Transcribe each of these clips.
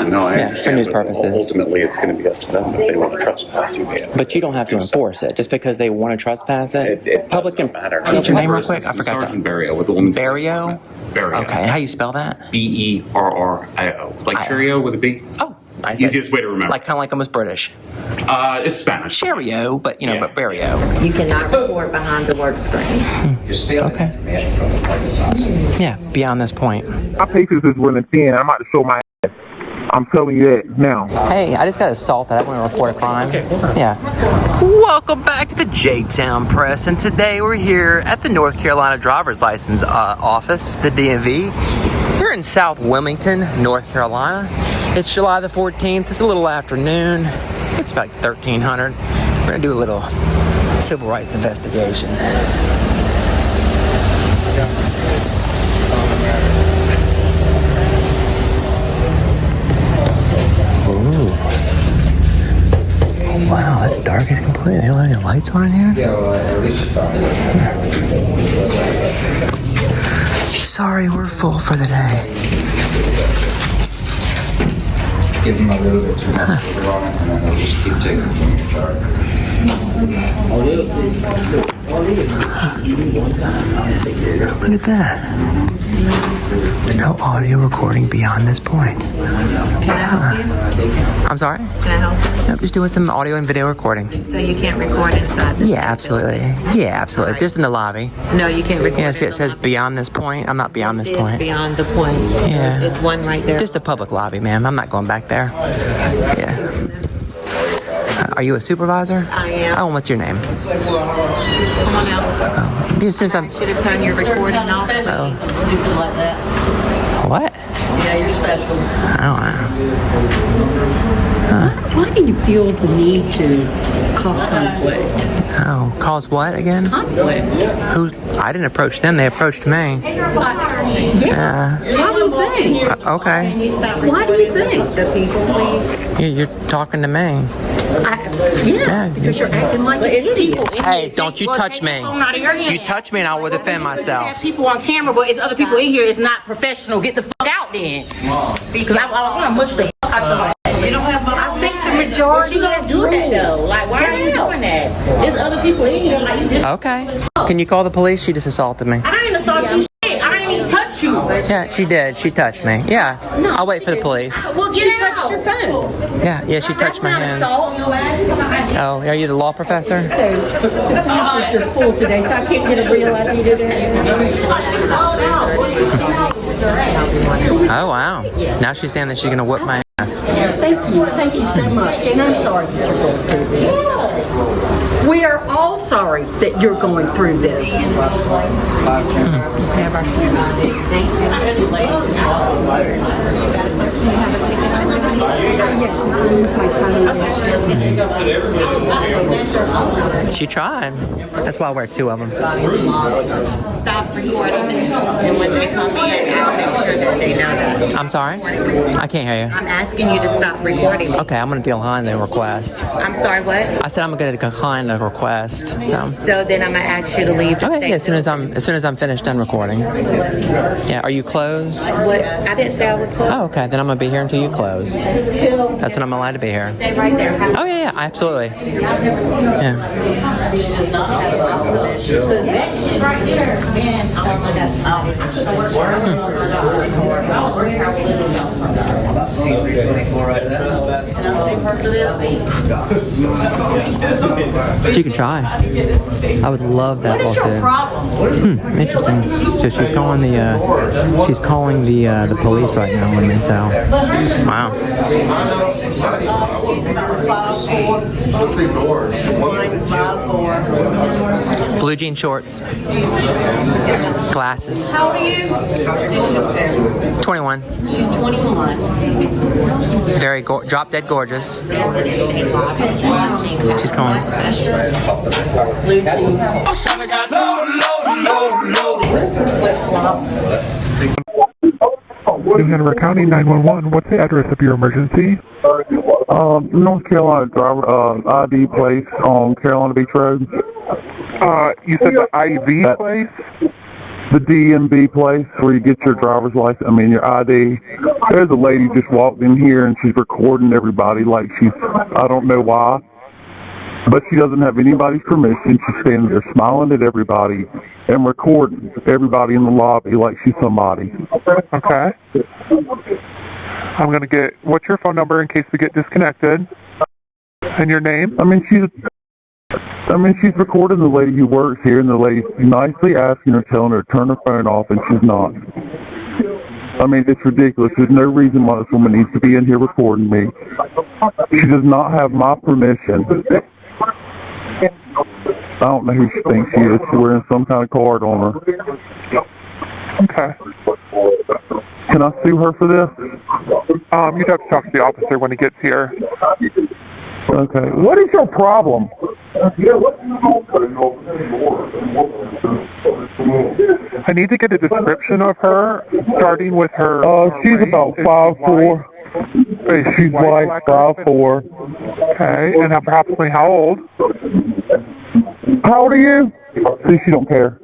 fine. No, I Yeah, understand. for news but purposes. Ultimately, it's going to be up to them if they want to trespass you. But you don't have to enforce it just because they want to trespass it. It Public doesn't matter. What's your name real quick? I forgot Sergeant that. Barrio with the Wilmington. Barrio? Barrio. Okay, how you spell that? Berrio. Like Cheerio with a B? Oh, nice. Easiest way to remember. Like kind of like almost British. It's Spanish. Cheerio, but you know, but Barrio. You cannot record behind the work screen. You're stealing information from the parking lot. Yeah, beyond this point. My patience is running thin. I'm about to show my ass. I'm telling you that now. Hey, I just got assaulted. I want to report a crime. Okay, yeah. Welcome back to the JTown Press, and today we're here at the North Carolina Driver's License Office, the DMV, here in South Wilmington, North Carolina. It's July the 14th. It's a little afternoon. It's about 1300. We're gonna do a little civil rights investigation. Ooh. Wow, that's dark as completely. They don't have any lights on in here? Yeah, well, at least you found it. Sorry, we're full for the day. Give them a little bit too much sugar on it, and then they'll just keep taking from your jar. Look at that. No audio recording beyond this point. Can I help you? I'm sorry? Can I help you? Nope, just doing some audio and video recording. So you can't record inside the Yeah, absolutely. Yeah, absolutely. Just in the lobby. No, you can't record. Yeah, see, in it the says lobby. beyond this point. I'm not beyond this It point. is beyond the point. Yeah. It's one right there. Just a public lobby, ma'am. I'm not going back there. Yeah. Are you a supervisor? I am. Oh, what's your name? Come on out. Yeah, as soon as I'm... Should have turned your recording off. Oh. Stupid like that. What? Yeah, you're special. I don't know. Why do you feel the need to cause conflict? Oh, cause what again? Conflict. Who? I didn't approach them. They approached me. Yeah. Why do you think? Okay. Can you stop Why do you recording think? the people, please? You're talking to me. Yeah, because you're acting like an idiot. Hey, don't you touch me. You touch me and I will defend Have myself. people on camera, but it's other people in here. It's not professional. Get the fuck out then. Because I want to mush the fuck out your ass. You don't have my. I think the majority You gotta do that though. Like, why are you doing that? There's other people in here. Like, you just. Okay. Can you call the police? She just assaulted me. I didn't assault you. Shit. I didn't even touch you. Yeah, she did. She touched me. Yeah. I'll wait for the police. Well, get out. Your phone. Yeah, she touched my hands. Oh, are you the law professor? So the office are full today, so I can't get a real ID today. Oh, wow. Now she's saying that she's going to whip my ass. Thank you so much, and I'm sorry that you're going through this. We are all sorry that you're going through this. Have our ID. Thank Yes, my son. She tried. That's why I wear two of them. Stop recording them. And when they come in, I'll make sure that they know that. I'm sorry? I can't hear you. I'm asking you to stop recording me. Okay, I'm going to decline the request. I'm sorry, what? I said I'm going to decline the request. So then I'm gonna ask you to leave the okay, yeah, state. as soon as I'm finished done recording. Yeah, are you closed? What? I didn't say I was closed. Oh, okay. Then I'm gonna be here until you close. That's when I'm allowed to be here. Stay right there. Oh yeah, absolutely. Yeah. C324 right there. Can I sue her for this? She can try. I would love that What is your lawsuit. problem? Interesting. So she's calling the police right now on me. So wow. Blue jean shorts, glasses. How old are you? 21. She's 21. Very drop dead gorgeous. She's calling. Blue jeans. In Hanover County 911, what's the address of your emergency? North Carolina driver, ID place on Carolina Beach Road. You said the IV place? The DMV place where you get your driver's license, your ID. There's a lady just walked in here and she's recording everybody like I don't know why, but she doesn't have anybody's permission. She's standing there smiling at everybody and recording everybody in the lobby like she's somebody. Okay. I'm going to get, what's your phone number in case we get disconnected? And your name? She's recording the lady who works here, and the lady's nicely asking her, telling her to turn her phone off, and she's not. It's ridiculous. There's no reason why this woman needs to be in here recording me. She does not have my permission. I don't know who she thinks she is. She's wearing some kind of card on her. Okay. Can I sue her for this? You'd have to talk to the officer when he gets here. Okay. What is your problem? I need to get a description of her, starting with her... she's about 5'4". She's white, 5'4". Okay, and approximately how old? How old are you? See, she don't care.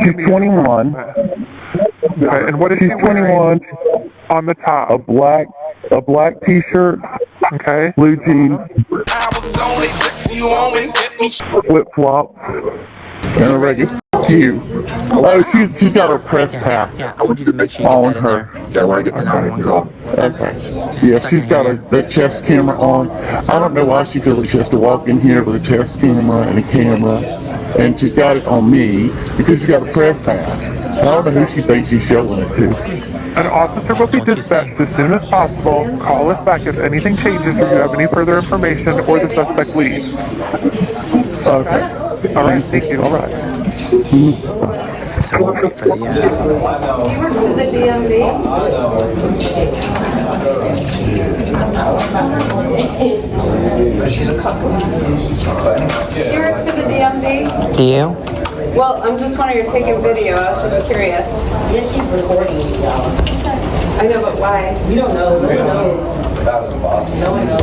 She's 21. Okay, and what is she 21. On the top? A black t-shirt. Okay. Blue jeans. Flip-flops. And a regular. You. Oh, she's got her press pass. Yeah, I want you to make sure you get that in there. I want to get the 911 call. Okay. Yeah, she's got the chest camera on. I don't know why she feels like she has to walk in here with a chest camera and a camera. And she's got it on me because she's got a press pass. I don't know who she thinks she's showing it to. An officer will be dispatched as soon as possible. Call us back if anything changes or you have any further information or the suspect leaves. Okay. All right, thank you. All right. So we'll wait for the... You work for the DMV? You work for the DMV? Do you? Well, I'm just wondering, you're taking video. I was just curious. Yeah, she's recording you, y'all. I know, but why? We don't know.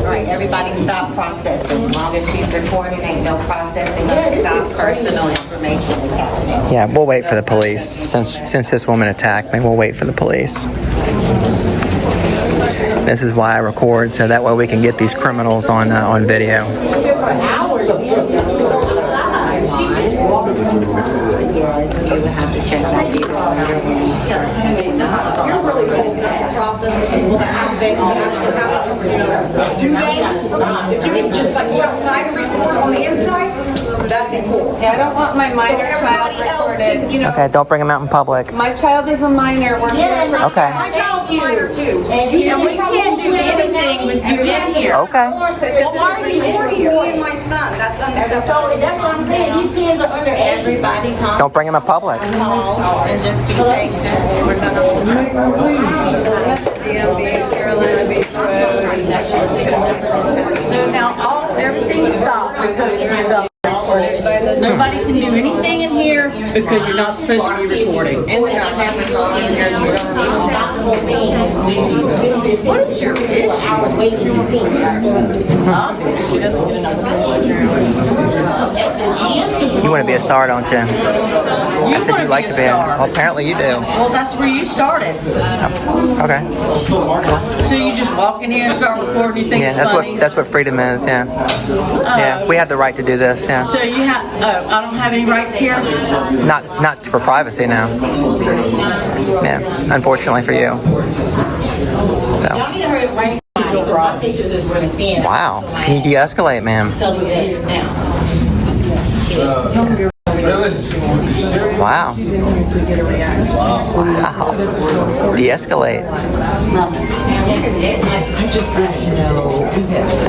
Right, everybody stop processing. As long as she's recording, ain't no processing of stop personal information is happening. Yeah, we'll wait for the police. Since this woman attacked me, we'll wait for the police. This is why I record, so that way we can get these criminals on video. Yes, you would have to check that people on our end. You're really good at the process of people that have they all actually have do they? If you can just like go outside and record on the inside, that'd be cool. Yeah, I don't want my minor child recorded. Okay, don't bring them out in public. My child is a minor. We're here for Okay. My child's a minor too. And we can't do anything with you in here. Okay. Well, why are you recording me and my son? That's unacceptable. That's what I'm saying. These kids are under Everybody calm. Don't bring them in public. Call and just be patient. We're gonna hold DMV, Carolina Beach Road. So now everything stopped because you're recorded by this. Nobody can do anything in here because you're not supposed to be recording. And we're not having all in here. What is your issue? I was waiting to be seen. She doesn't get another You want to be a star, don't you? I said you like to be. Well, apparently you do. Well, that's where you started. Okay. So you just walk in here and start recording. You think Yeah, it's funny? that's what freedom is. Yeah. Yeah, we have the right to do this. Yeah. So you have? I don't have any rights here. Not for privacy now. Yeah, unfortunately for you. So. Y'all need to hurry up. Right? My patience is running thin. Wow. Can you de-escalate, ma'am? Tell me that now. Wow. Wow. De-escalate.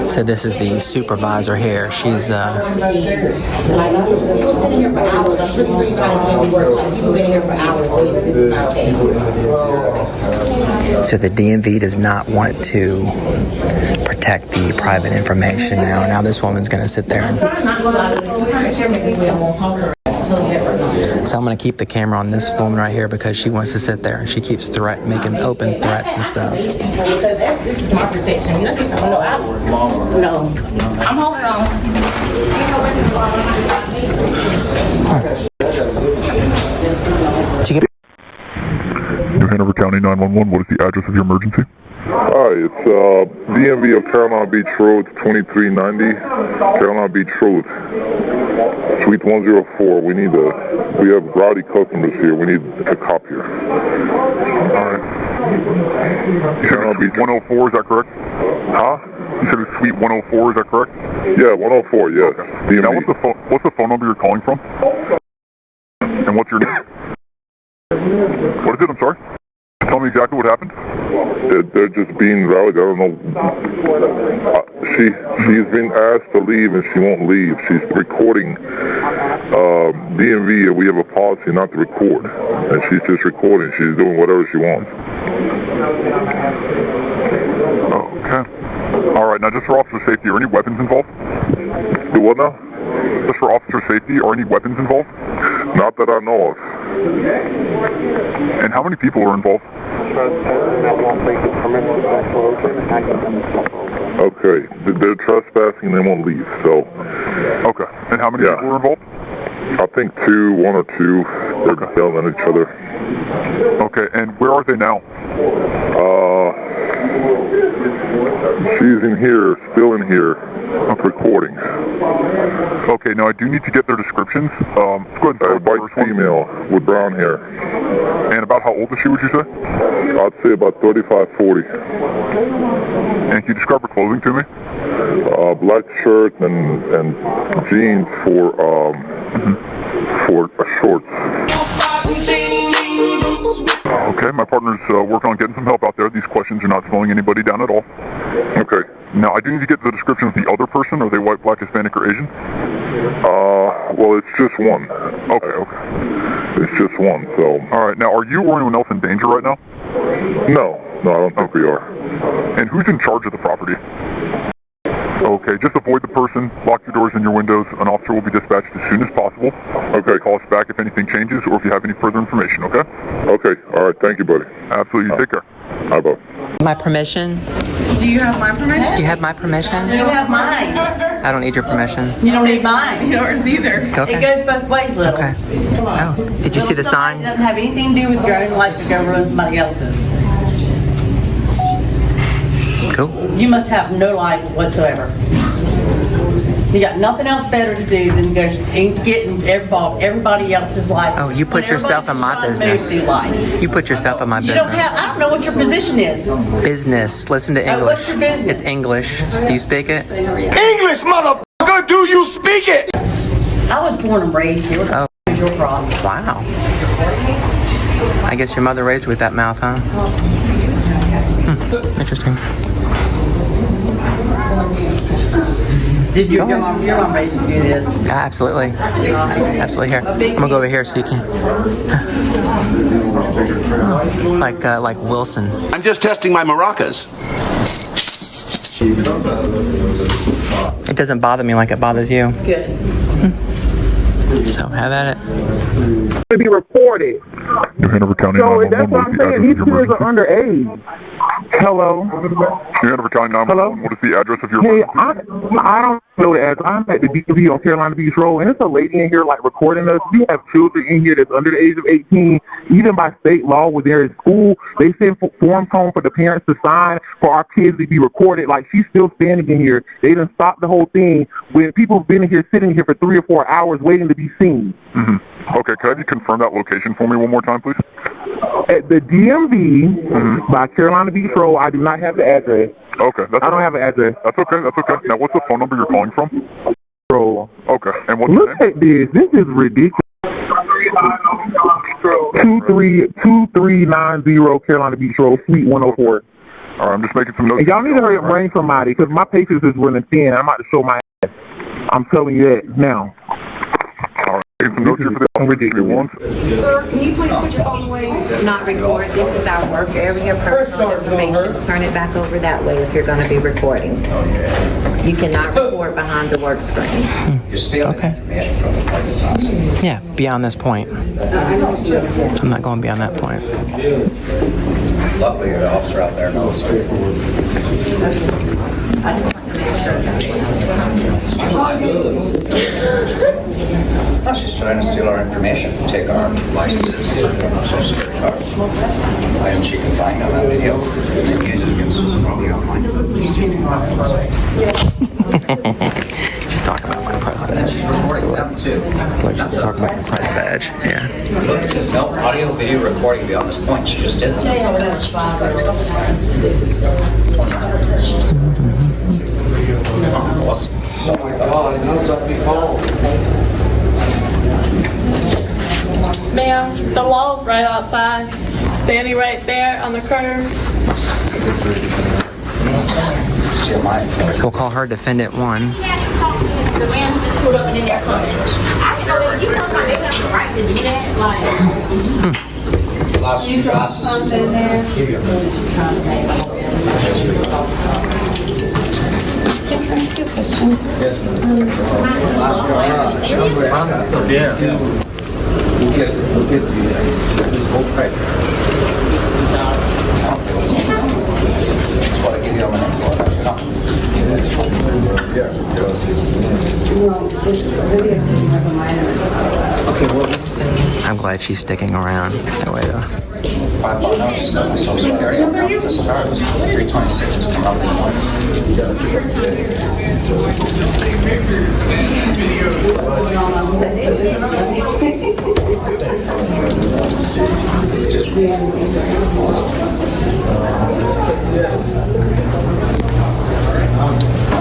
So this is the supervisor here. She's So the DMV does not want to protect the private information now. Now this woman's going to sit there and... So I'm going to keep the camera on this woman right here because she wants to sit there and she keeps making open threats and stuff. This is my protection. No, I'm holding on. County 911. What is the address of your emergency? Hi, it's DMV of Carolina Beach Road, 2390 Carolina Beach Road, Suite 104. We have rowdy customers here. We need a cop here. All right. You said it's Suite 104, is that correct? Huh? You said it's Suite 104, is that correct? Yeah, 104, yes. Okay. Now, what's the phone number you're calling from? And what's your name? What is it? I'm sorry? Tell me exactly what happened. They're just being rowdy. I don't know. She's been asked to leave and she won't leave. She's recording DMV. We have a policy not to record, and she's just recording. She's doing whatever she wants. Okay. All right. Now, just for officer safety, are any weapons involved? Do what now? Just for officer safety, are any weapons involved? Not that I know of. And how many people are involved? Okay, they're trespassing. They won't leave. So. Okay. And how many people are involved? I think one or two. They're yelling at each other. Okay. And where are they now? She's in here, still in here, recording. Okay, now I do need to get their descriptions. Go ahead and start with the white first one. female with brown hair. And about how old is she, would you say? I'd say about 35, 40. And can you describe her clothing to me? Black shirt and jeans for shorts. Okay, my partner's working on getting some help out there. These questions are not slowing anybody down at all. Okay. Now, I do need to get the description of the other person. Are they white, black, Hispanic, or Asian? Well, it's just one. Okay. It's just one, so. All right, now, are you or anyone else in danger right now? No, I don't think we are. And who's in charge of the property? Okay, just avoid the person, lock your doors and your windows. An officer will be dispatched as soon as possible. Okay. Call us back if anything changes or if you have any further information, okay? Okay, all right, thank you, buddy. Absolutely, take care. Bye, bye. My permission? Do you have my permission? Do you have my permission? You have mine. I don't need your permission. You don't need mine. Yours either. Okay. It goes both ways, little. Okay. Oh, did you see the Somebody sign? doesn't have anything to do with your own life to go ruin somebody else's. Cool. You must have no life whatsoever. You got nothing else better to do than go and get involved in everybody else's life. Oh, you put when yourself in my everybody's trying to move business. through life. You put yourself in my You business. don't have, I don't know what your position is. Business. Listen to English. Oh, what's your business? It's English. Do you speak it? English, motherfucker, do you speak it? I was born and raised here. What the f- is your problem? Wow. I guess your mother raised you with that mouth, huh? Interesting. Did your mom raise you to do this? Absolutely. Absolutely. Here. I'm gonna go over here so you can. Like Wilson. I'm just testing my maracas. It doesn't bother me like it bothers you. Good. So have at it. To be reported. New Hanover County So 911. that's what I'm saying. These kids are underage. Hello. New Hanover County 911. What is the address of your Hey, emergency? I don't know the address. I'm at the DMV on Carolina Beach Road, and there's a lady in here like recording us. We have children in here that's under the age of 18. Even by state law, when they're in school, they send forms home for the parents to sign for our kids to be recorded. Like, she's still standing in here. They done stopped the whole thing when people have been in here sitting here for 3 or 4 hours waiting to be seen. Okay, could I have you confirm that location for me one more time, please? At the DMV by Carolina Beach Road, I do not have the address. Okay, I don't have an address. That's okay. Now, what's the phone number you're calling from? Bro. Okay, and what's the Look name? at this. This is ridiculous. 2390 Carolina Beach Road, Suite 104. All right, I'm just making some notes. And y'all need to hurry up and bring somebody, because my patience is running thin. I'm about to show my ass. I'm telling you that now. All right, making some notes here for the ridiculous. Sir, can you please put your phone away? Not record. This is our work area, personal information. Turn it back over that way if you're going to be recording. You cannot record behind the work screen. You're stealing information from the private house. Yeah, beyond this point. I'm not going beyond that point. Luckily, the officer out there knows. I just want to make sure that's what I was No, she's trying to steal our information, take our licenses, social security cards. And she can find on that video and then use it against us probably online. Talk about my press badge. She's recording them too. Talk about my press badge. Yeah. Look, it says no audio video recording beyond this point. She just did that. Ma'am, the wall's right outside. Standing right there on the curb. We'll call her defendant 1. The man just pulled up and in their car. I didn't know that. You know how they have the right to do that? Like, You dropped something there. I'm glad she's sticking around. That way though. 5 now, she's got my social security account. This card was 326. It's come up in the morning.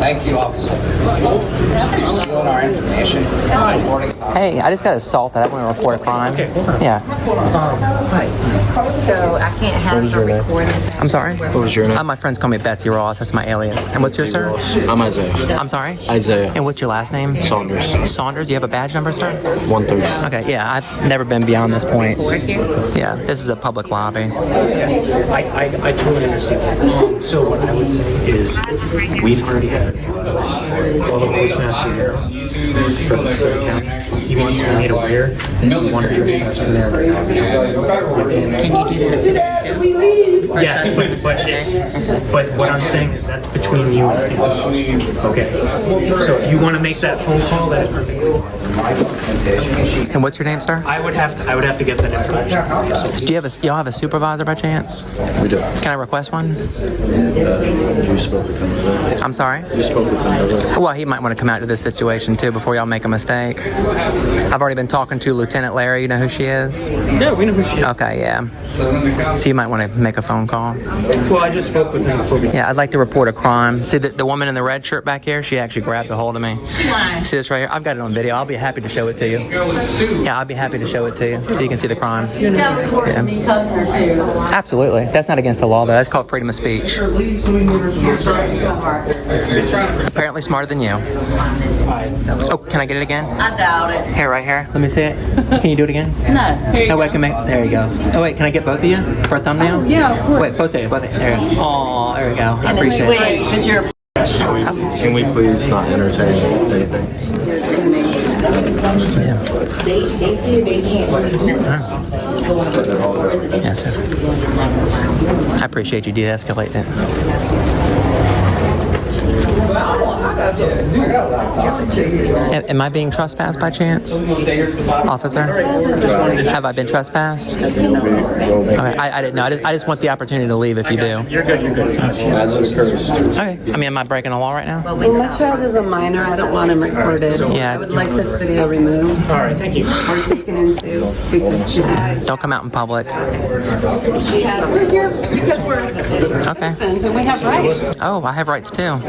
Thank you, officer. You're stealing our information. Hey, I just got assaulted. I want to report a crime. Yeah. so I can't have her recording. I'm sorry? What was your name? My friends call me Betsy Ross. That's my alias. And what's your sir? I'm Isaiah. I'm sorry? Isaiah. And what's your last name? Saunders. Saunders? Do you have a badge number, sir? 130. Okay, yeah. I've never been beyond this point. Yeah, this is a public lobby. I totally understand. So what I would say is we've already had all the postmaster here from the county. He wants to be made aware that you want to trespass from there right now. Can you do that? Yes, but what I'm saying is that's between you and him. Okay. So if you want to make that phone call, that is perfectly fine. And what's your name, sir? I would have to get that information. Do y'all have a supervisor by chance? We do. Can I request one? You spoke with him. I'm sorry? You spoke with him. Well, he might want to come out to this situation too before y'all make a mistake. I've already been talking to Lieutenant Larry. You know who she is? Yeah, we know who she is. Okay, yeah. So you might want to make a phone call. Well, I just spoke with him before we... Yeah, I'd like to report a crime. See the woman in the red shirt back here? She actually grabbed a hold of me. See this right here? I've got it on video. I'll be happy to show it to you. Yeah, I'll be happy to show it to you so you can see the crime. Yeah. Absolutely. That's not against the law, though. That's called freedom of speech. Apparently smarter than you. Oh, can I get it again? I doubt it. Here, right here. Let me see it. Can you do it again? No. Oh, wait, I can make. There you go. Oh, wait, can I get both of you for a thumbnail? Yeah, of course. Wait, both of you. There you go. Oh, there we go. I appreciate it. Because you're... Can we please not entertain anything? They say they can't Yes, sir. I appreciate you de-escalating it. Am I being trespassed by chance, officer? Have I been trespassed? Okay, I didn't know. I just want the opportunity to leave if you do. You're good. Okay. I mean, am I breaking the law right now? Well, my child is a minor. I don't want him recorded. Yeah. I would like this video removed. All right, thank you. Or taken into because Don't come out in public. we're here because we're citizens and we have rights. Oh, I have rights too.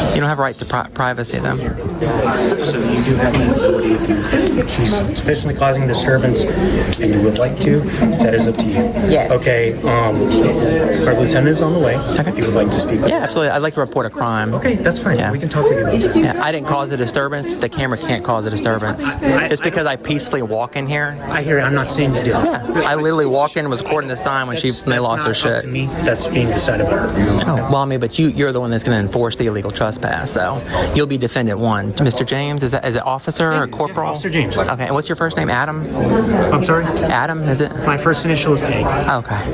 You don't have right to privacy, though. So you do have that ability if she's sufficiently causing disturbance and you would like to, that is up to you. Yes. Okay, our lieutenant is on the way. If you would like to speak. Yeah, absolutely. I'd like to report a crime. Okay, that's fine. Yeah. We can talk with you about that. Yeah, I didn't cause a disturbance. The camera can't cause a disturbance. Just because I peacefully walk in here. I hear you. I'm not saying you do. Yeah, I literally walked in and was recording the sign when they lost their shit. To me, that's being decided by her. Oh, well, I mean, but you're the one that's going to enforce the illegal trespass, so you'll be defendant one. Mr. James, is it officer or corporal? Officer James. Okay, and what's your first name? Adam? I'm sorry? Adam, is it? My first initial is A. Okay.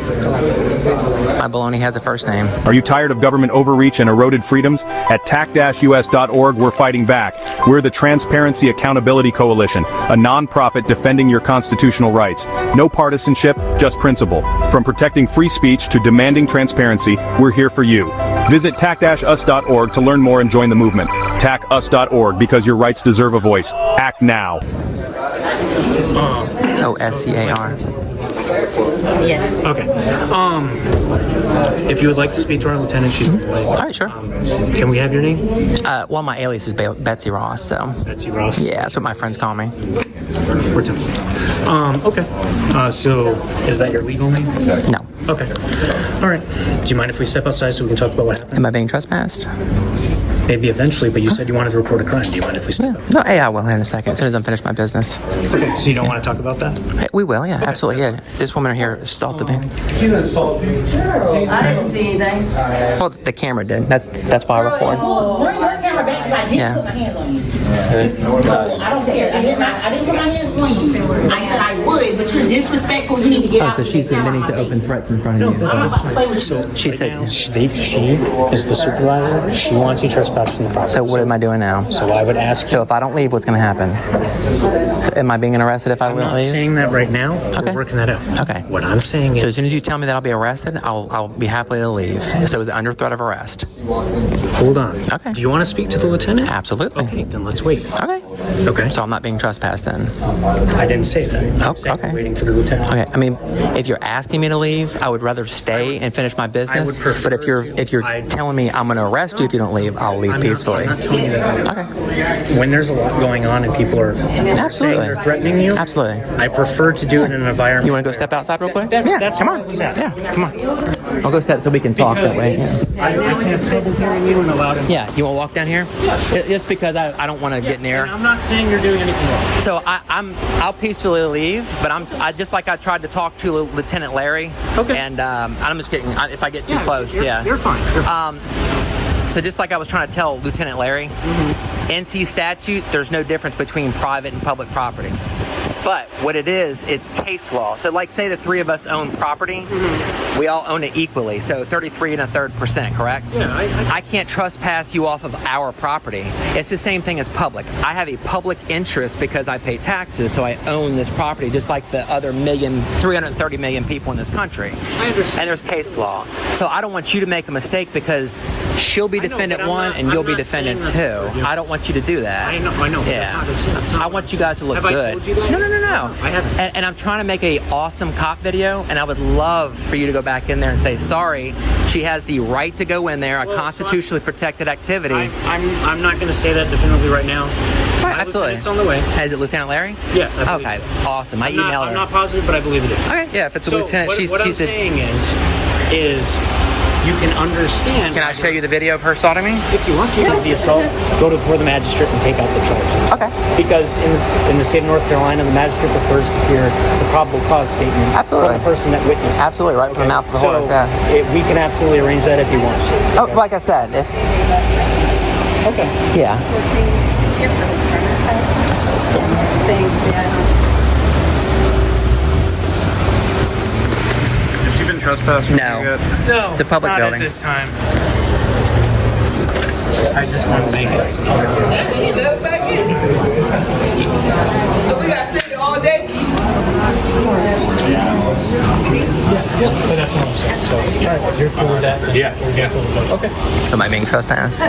My baloney has a first name. Are you tired of government overreach and eroded freedoms? At tac-us.org, we're fighting back. We're the Transparency Accountability Coalition, a non-profit defending your constitutional rights. No partisanship, just principle. From protecting free speech to demanding transparency, we're here for you. Visit tac-us.org to learn more and join the movement. tac-us.org, because your rights deserve a voice. Act now. OSCAR. Yes. Okay. If you would like to speak to our lieutenant, she's on the way. All right, sure. Can we have your name? Well, my alias is Betsy Ross, so. Betsy Ross? Yeah, that's what my friends call me. We're okay. So is that your legal name? No. Okay. All right. Do you mind if we step outside so we can talk about what happened? Am I being trespassed? Maybe eventually, but you said you wanted to report a crime. Do you mind if we step out? No, yeah, I will in a second, as soon as I'm finished my business. Okay. So you don't want to talk about that? Hey, we will, yeah, absolutely, yeah. This woman here assaulted me. She didn't assault you. I didn't see anything. Well, the camera did. That's why I record. Bring your camera back because I didn't put my hands on you. I don't care. I didn't put my hands on you. I said I would, but you're disrespectful. You need to get out. So she's admitting to open threats in front of you. So She said, she is the supervisor. She wants you trespassed from the property. so what am I doing now? So I would ask. So if I don't leave, what's going to happen? So am I being arrested if I I'm don't not leave? saying that right now. Okay. We're working that out. Okay. What I'm saying So is. as soon as you tell me that I'll be arrested, I'll be happy to leave. So is it under threat of arrest? Hold on. Okay. Do you want to speak to the lieutenant? Absolutely. Okay, then let's wait. Okay. Okay. So I'm not being trespassed then? I didn't say that. Oh, I'm saying okay. waiting for the lieutenant. Okay, I mean, if you're asking me to leave, I would rather stay and finish my business. prefer But if you're telling me I'm going to arrest you if you don't leave, I'll leave peacefully. I'm not telling you that. Okay. When there's a lot going on and people are saying Absolutely. they're threatening you, Absolutely. I prefer to do it in an environment. You want to go step outside real quick? That's come what on. I was asking. Yeah, come on. I'll go step so we can talk that way. Yeah. I can have trouble hearing you and allowed him. Yeah, you want to walk down here? Just because I don't want to get near. And I'm not saying you're doing anything wrong. So I'll peacefully leave, but I just like I tried to talk to Lieutenant Larry. Okay. And I'm just kidding. If I get too close, You're fine. You're fine. So just like I was trying to tell Lieutenant Larry, NC statute, there's no difference between private and public property. But what it is, it's case law. So like say the three of us own property, we all own it equally. So 33 1/3%, correct? Yeah, I can't trespass you off of our property. It's the same thing as public. I have a public interest because I pay taxes, so I own this property just like the other 330 million people in this country. I understand. And there's case law. So I don't want you to make a mistake because she'll be defendant one and you'll be defendant two. I don't want you to do that. I know. Yeah. That's not I want you guys to look Have I good. told you that? No. I haven't. And I'm trying to make a awesome cop video, and I would love for you to go back in there and say, sorry, she has the right to go in there, a constitutionally protected activity. I'm not going to say that definitively right now. Right, absolutely. It's on the way. Is it Lieutenant Larry? Yes, I believe Okay, so. awesome. I I'm emailed her. I'm not positive, but I believe it is. Okay, yeah, if it's a lieutenant, what, she's I'm she's a, saying is you can understand. Can I show you the video of her assaulting me? If you want to, the assault, go before the magistrate and take out the charges. Okay. Because in the state of North Carolina, the magistrate prefers to hear the probable cause statement Absolutely. from the person that witnessed. Absolutely, right from the mouth of the horse, yeah. We can absolutely arrange that if you want. Oh, like I said, if... Okay. Yeah. Has she been trespassing? No. No, It's a public not building. at this time. I just want to make it. So we got to sit all day. But that's what I'm saying. So, if you're cool with that, then Yeah. we're definitely good. Okay. Am I being trespassed?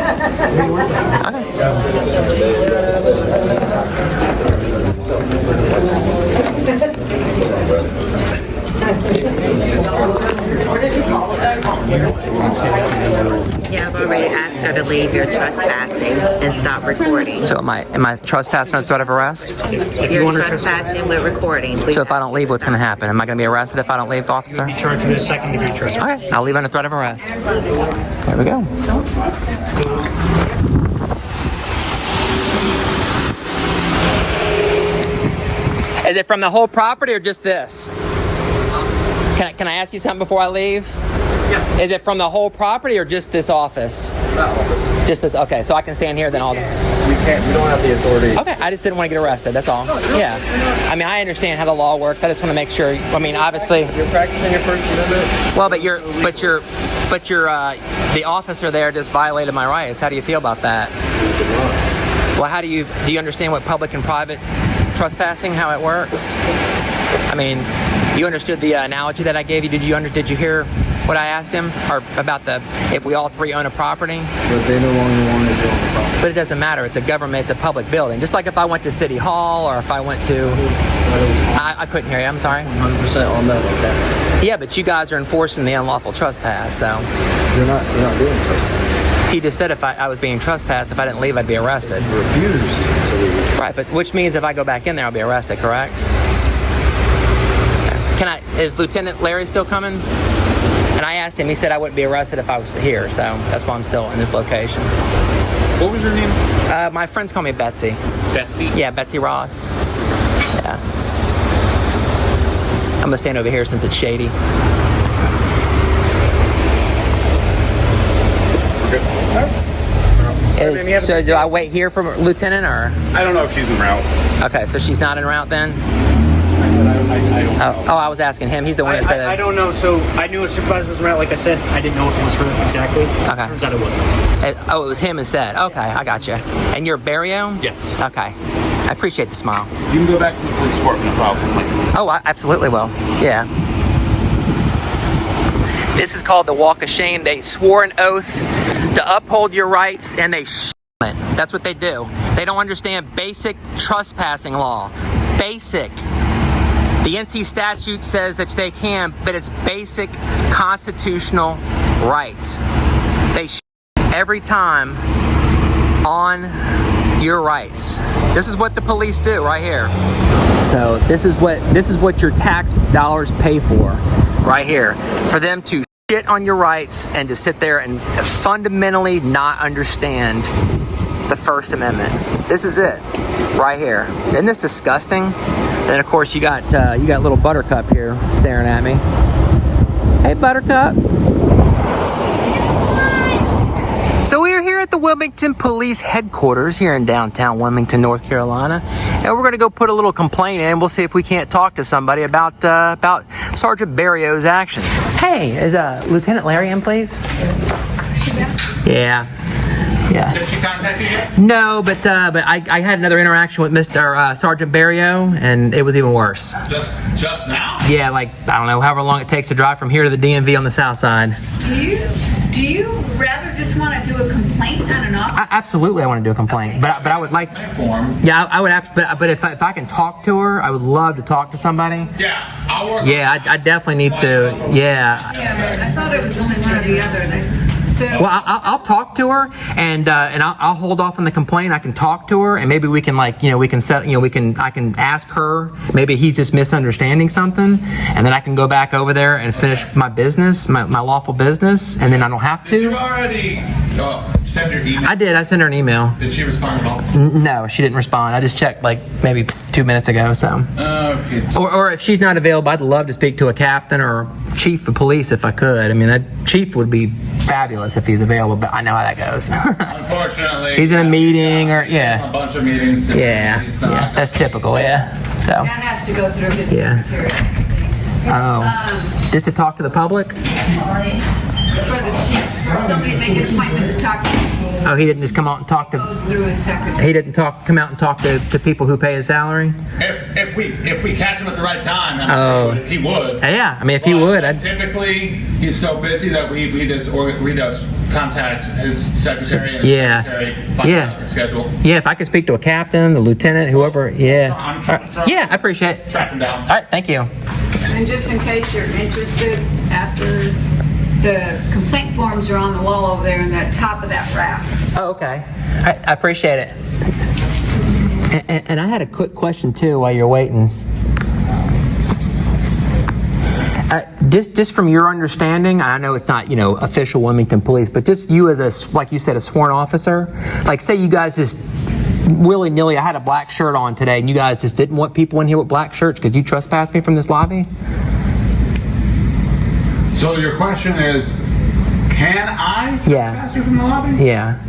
Yeah, I've already asked her to leave your trespassing and stop recording. So am I trespassing on threat of arrest? If you You're want to trespassing with recording. So if I don't leave, what's going to happen? Am I going to be arrested if I don't leave, officer? be charged with a second-degree trespass. Okay, I'll leave under threat of arrest. There we go. Is it from the whole property or just this? Can I ask you something before I leave? Yeah. Is it from the whole property or just this office? That office. Just this. Okay, so I can stand here then all day. We can't. We don't have the authority. Okay, I just didn't want to get arrested. That's all. Yeah. I mean, I understand how the law works. I just want to make sure. I mean, obviously. You're practicing your First Amendment. Well, but the officer there just violated my rights. How do you feel about that? Well, do you understand what public and private trespassing, how it works? I mean, you understood the analogy that I gave you. Did you hear what I asked him, or about if we all three own a property? But they no longer want to own the property. But it doesn't matter. It's a government. It's a public building. Just like if I went to City Hall, or if I went to, I couldn't hear you. I'm sorry. 100% on that. Okay. Yeah, but you guys are enforcing the unlawful trespass. So You're not doing trespass. he just said if I was being trespassed, if I didn't leave, I'd be arrested. You refused to leave. Right, but which means if I go back in there, I'll be arrested. Correct? Is Lieutenant Larry still coming? And I asked him, he said I wouldn't be arrested if I was here, so that's why I'm still in this location. What was your name? My friends call me Betsy. Betsy? Yeah, Betsy Ross. Yeah. I'm gonna stand over here since it's shady. So do I wait here for Lieutenant, or? I don't know if she's en route. Okay, so she's not en route then? I don't know. Oh, I was asking him. He's the one that said I don't know. So I knew a supervisor was around. Like I said, I didn't know if it was her exactly. Okay. Turns out it wasn't. It was him instead. Okay, I got you. And you're Barrio? Yes. Okay. I appreciate the smile. You can go back to the police department, no problem. Oh, I absolutely will. Yeah. This is called the Walk of Shame. They swore an oath to uphold your rights, and they it. That's what they do. They don't understand basic trespassing law. Basic. The NC statute says that they can, but it's basic constitutional right. They every time on your rights. This is what the police do right here. So this is what your tax dollars pay for right here. For them to shit on your rights and to sit there and fundamentally not understand the First Amendment. This is it right here. Isn't this disgusting? And of course you got little Buttercup here staring at me. Hey, Buttercup. So we are here at the Wilmington Police Headquarters here in downtown Wilmington, North Carolina, and we're going to go put a little complaint in. We'll see if we can't talk to somebody about Sergeant Barrio's actions. Hey, is Lieutenant Larry in, please? Yeah. Yeah. Did she contact you yet? No, but I had another interaction with Mr. Sergeant Barrio, and it was even worse. Just now? Yeah, like, I don't know, however long it takes to drive from here to the DMV on the south side. Do you rather just want to do a complaint on an officer? Absolutely, I want to do a complaint, but I would like. Yeah, I would. But if I can talk to her, I would love to talk to somebody. Yeah, I'll work. Yeah, I definitely need to. Yeah. Yeah, I thought it was just one or the other. So, well, I'll talk to her, and I'll hold off on the complaint. I can talk to her, and maybe we can I can ask her. Maybe he's just misunderstanding something, and then I can go back over there and finish my business, my lawful business, and then I don't have to. Did you already send your email? I did. I sent her an email. Did she respond at all? No, she didn't respond. I just checked like maybe 2 minutes ago. So. Okay. Or if she's not available, I'd love to speak to a captain or chief of police if I could. I mean, that chief would be fabulous if he's available, but I know how that goes. Unfortunately. He's in a meeting or, A bunch of meetings. Yeah, that's typical, yeah. So. that has to go through his secretary. Oh. Just to talk to the public? Somebody make an appointment to talk to him. Oh, he didn't just come out and talk to. Goes through his secretary. He didn't come out and talk to people who pay his salary. If we catch him at the right time, he would. Yeah, I mean, if he would, typically he's so busy that we just contact his secretary. And Yeah. secretary find out the schedule. Yeah, if I could speak to a captain, a lieutenant, whoever. Yeah. I'm trying. Yeah, I appreciate it. Track him down. All right, thank you. And just in case you're interested, after the complaint forms are on the wall over there in the top of that rack. Oh, okay. I appreciate it. And I had a quick question too while you're waiting. Just from your understanding, I know it's not, official Wilmington Police, but just you as like you said, a sworn officer, like say you guys just willy-nilly, I had a black shirt on today and you guys just didn't want people in here with black shirts because you trespassed me from this lobby? So your question is, can I trespass you from the lobby? Yeah.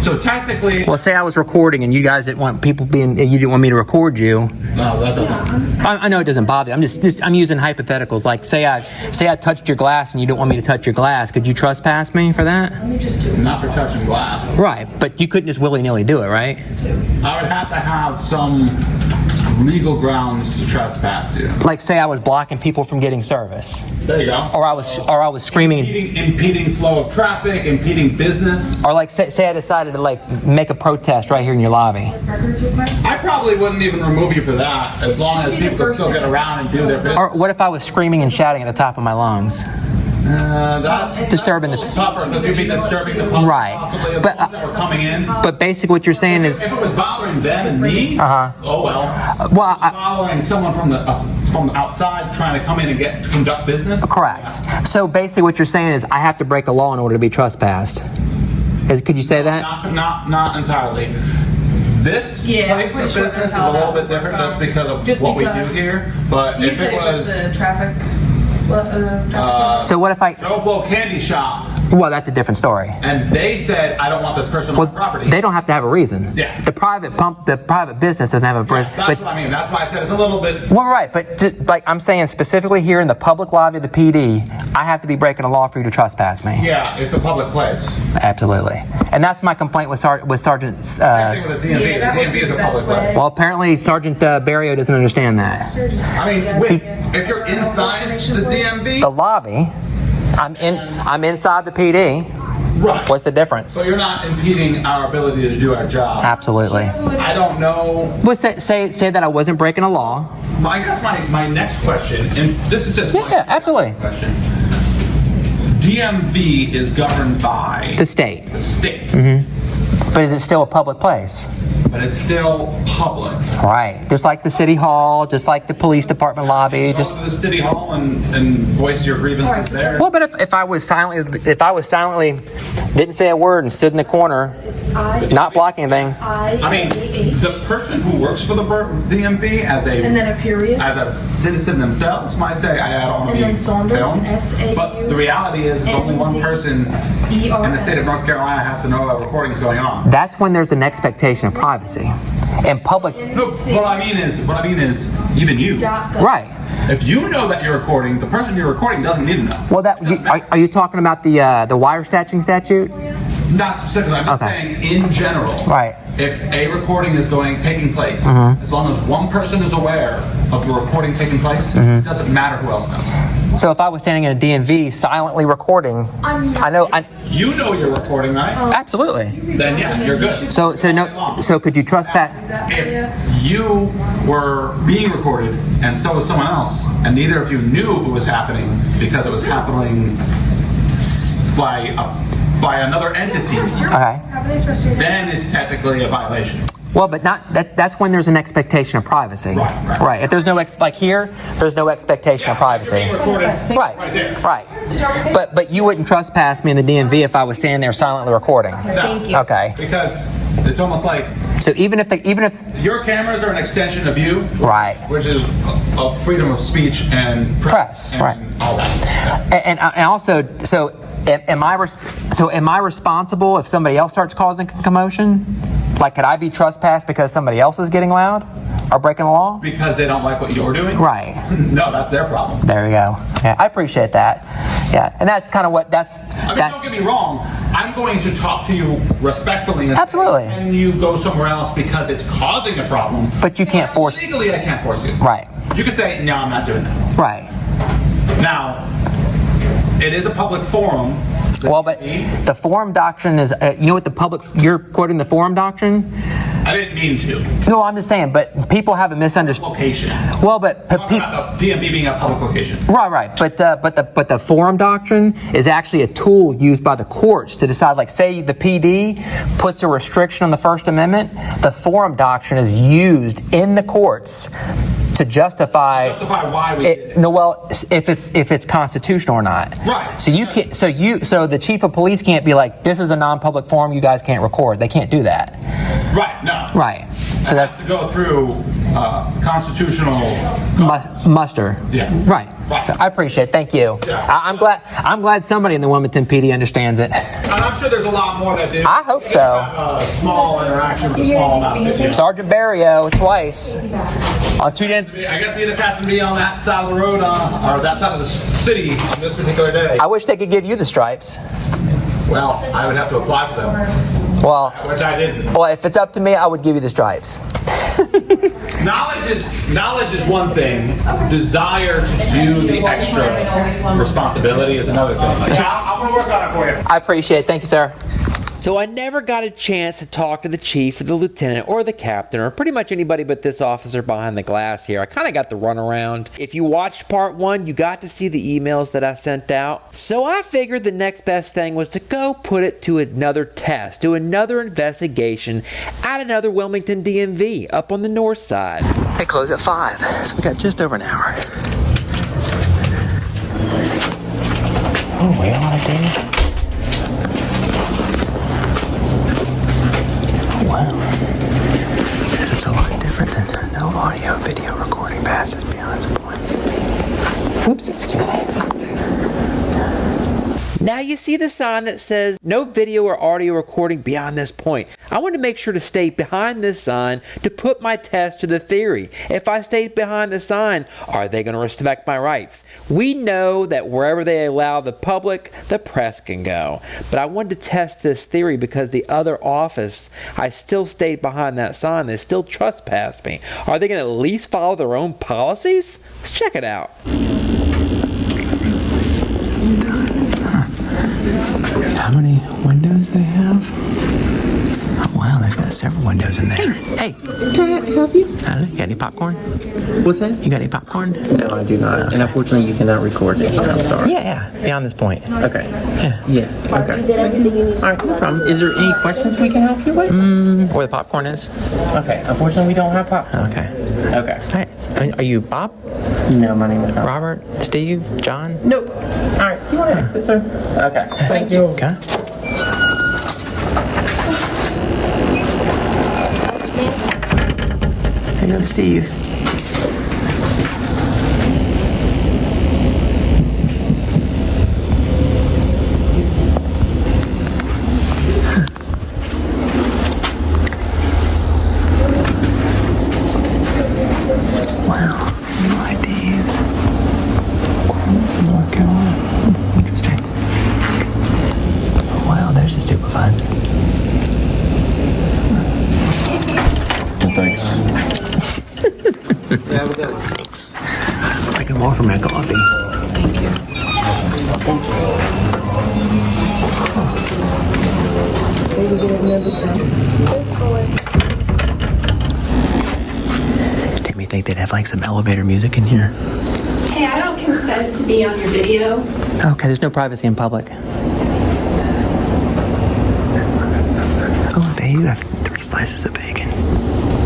So technically, Well, say I was recording and you guys didn't want people being, you didn't want me to record you. no, that doesn't. I know it doesn't bother you. I'm using hypotheticals. Like say I touched your glass and you didn't want me to touch your glass. Could you trespass me for that? Not for touching glass. Right, but you couldn't just willy-nilly do it, right? I would have to have some legal grounds to trespass you. Like say I was blocking people from getting service. There you go. Or I was screaming. Impeding flow of traffic, impeding business. Or like say I decided to like make a protest right here in your lobby. I probably wouldn't even remove you for that, as long as people could still get around and do their business. Or what if I was screaming and shouting at the top of my lungs? That's disturbing a little tougher because you'd be disturbing the public, Right. possibly the ones that were coming in. But basically what you're saying is, If it was bothering them and me, oh well. Well, bothering someone from the outside trying to come in and conduct business. correct. So basically what you're saying is I have to break a law in order to be trespassed. Could you say that? Not entirely. This place of business is a little bit different just because of what we do here. But if it was the traffic. So what if I... Joe Blow Candy Shop, Well, that's a different story. and they said, I don't want this person on my property. They don't have to have a reason. Yeah. The private business doesn't have a reason. That's what I mean. That's why I said it's a little bit... Well, right, but like I'm saying specifically here in the public lobby of the PD, I have to be breaking a law for you to trespass me. Yeah, it's a public place. Absolutely. And that's my complaint with Sergeant... Same thing with the DMV. The DMV is a public place. Well, apparently Sergeant Barrio doesn't understand that. I mean, if you're inside the DMV... The lobby, I'm inside the PD. Right. What's the difference? So you're not impeding our ability to do our job. Absolutely. I don't know. Well, say that I wasn't breaking a law. I guess my next question, and this is just Yeah, absolutely. question. DMV is governed by The state. The state. Mm-hmm. But is it still a public place? But it's still public. Right. Just like the city hall, just like the police department lobby. Go to the city hall and voice your grievances there. Well, but if I was silently didn't say a word and stood in the corner, not blocking anything. I mean, the person who works for the DMV as a citizen themselves might say, I don't want to be filmed. But the reality is only one person in the state of North Carolina has to know a recording is going on. That's when there's an expectation of privacy. And public. No, what I mean is, even you. Right. If you know that you're recording, the person you're recording doesn't need to know. Well, are you talking about the wiretapping statute? Not specifically. I'm just saying in general. Right. If a recording is taking place, as long as one person is aware of the recording taking place, it doesn't matter who else knows. So if I was standing in a DMV silently recording, You know you're recording, right? Absolutely. Then yeah, you're good. So could you trespass? If you were being recorded and so was someone else, and neither of you knew it was happening because it was happening by another entity, then it's technically a violation. Well, but that's when there's an expectation of privacy. Right. If there's no like here, there's no expectation of privacy. Right. But you wouldn't trespass me in the DMV if I was standing there silently recording. Thank you. Okay. Because it's almost like so even if your cameras are an extension of you, right, which is of freedom of speech and press and right, all that. And also am I responsible if somebody else starts causing commotion? Like, could I be trespassed because somebody else is getting loud or breaking the law? Because they don't like what you're doing? Right. No, that's their problem. There you go. Yeah, I appreciate that. Yeah, and that's kind of what don't get me wrong. I'm going to talk to you respectfully. Absolutely. And you go somewhere else because it's causing a problem. But you can't force. Legally, I can't force you. Right. You can say, no, I'm not doing that. Right. Now, it is a public forum. Well, but the forum doctrine is, you know what you're quoting the forum doctrine? I didn't mean to. No, I'm just saying, but people have a misunderstanding. Location. Well, but DMV being a public location. Right. But the forum doctrine is actually a tool used by the courts to decide. Like, say the PD puts a restriction on the First Amendment, the forum doctrine is used in the courts to justify why we did it. No, well, if it's constitutional or not. Right. So you can't. So the chief of police can't be like, this is a non-public forum. You guys can't record. They can't do that. Right. No. Right. So that has to go through constitutional muster. Yeah. Right. So I appreciate it. Thank you. Yeah. I'm glad somebody in the Wilmington PD understands it. And I'm sure there's a lot more that do. I hope so. Small interaction with a small amount of video. Sergeant Barrio twice on 2 days. I guess he just has to be on that side of the road, or that side of the city on this particular day. I wish they could give you the stripes. Well, I would have to apply for them. Well, which I didn't. Well, if it's up to me, I would give you the stripes. Knowledge is one thing. Desire to do the extra responsibility is another thing. Yeah, I'm gonna work on it for you. I appreciate it. Thank you, sir. So I never got a chance to talk to the chief or the lieutenant or the captain or pretty much anybody but this officer behind the glass here. I kind of got the runaround. If you watched part 1, you got to see the emails that I sent out. So I figured the next best thing was to go put it to another test, to another investigation at another Wilmington DMV up on the north side. They close at 5, so we got just over an hour. Oh, way on a day. Wow. It's a lot different than no audio video recording passes beyond this point. Oops, excuse me. Now you see the sign that says no video or audio recording beyond this point. I want to make sure to stay behind this sign to put my test to the theory. If I stay behind the sign, are they going to respect my rights? We know that wherever they allow the public, the press can go. But I wanted to test this theory because the other office, I still stayed behind that sign. They still trespassed me. Are they going to at least follow their own policies? Let's check it out. How many windows they have? Oh, wow, they've got several windows in there. Hey! Can I help you? You got any popcorn? What's that? You got any popcorn? No, I do not. Okay. And unfortunately, you cannot record it. I'm sorry. Yeah, beyond this point. Okay. Yeah. Yes, okay. All right, no problem. Is there any questions we can help you with? Where the popcorn is? Okay, unfortunately, we don't have popcorn. Okay. Okay. All right. Are you Bob? No, my name is not. Robert? Steve? John? Nope. All right, do you want to exit, sir? Okay, thank you. Okay. Hey, yo, Steve. Wow, no IDs. North Carolina. Interesting. Oh, wow, there's the supervisor. Thanks. Thanks. I can more from my coffee. Thank you. Did we think they'd have like some elevator music in here? Hey, I don't consent to be on your video. Okay, there's no privacy in public. Oh, there you have 3 slices of bacon.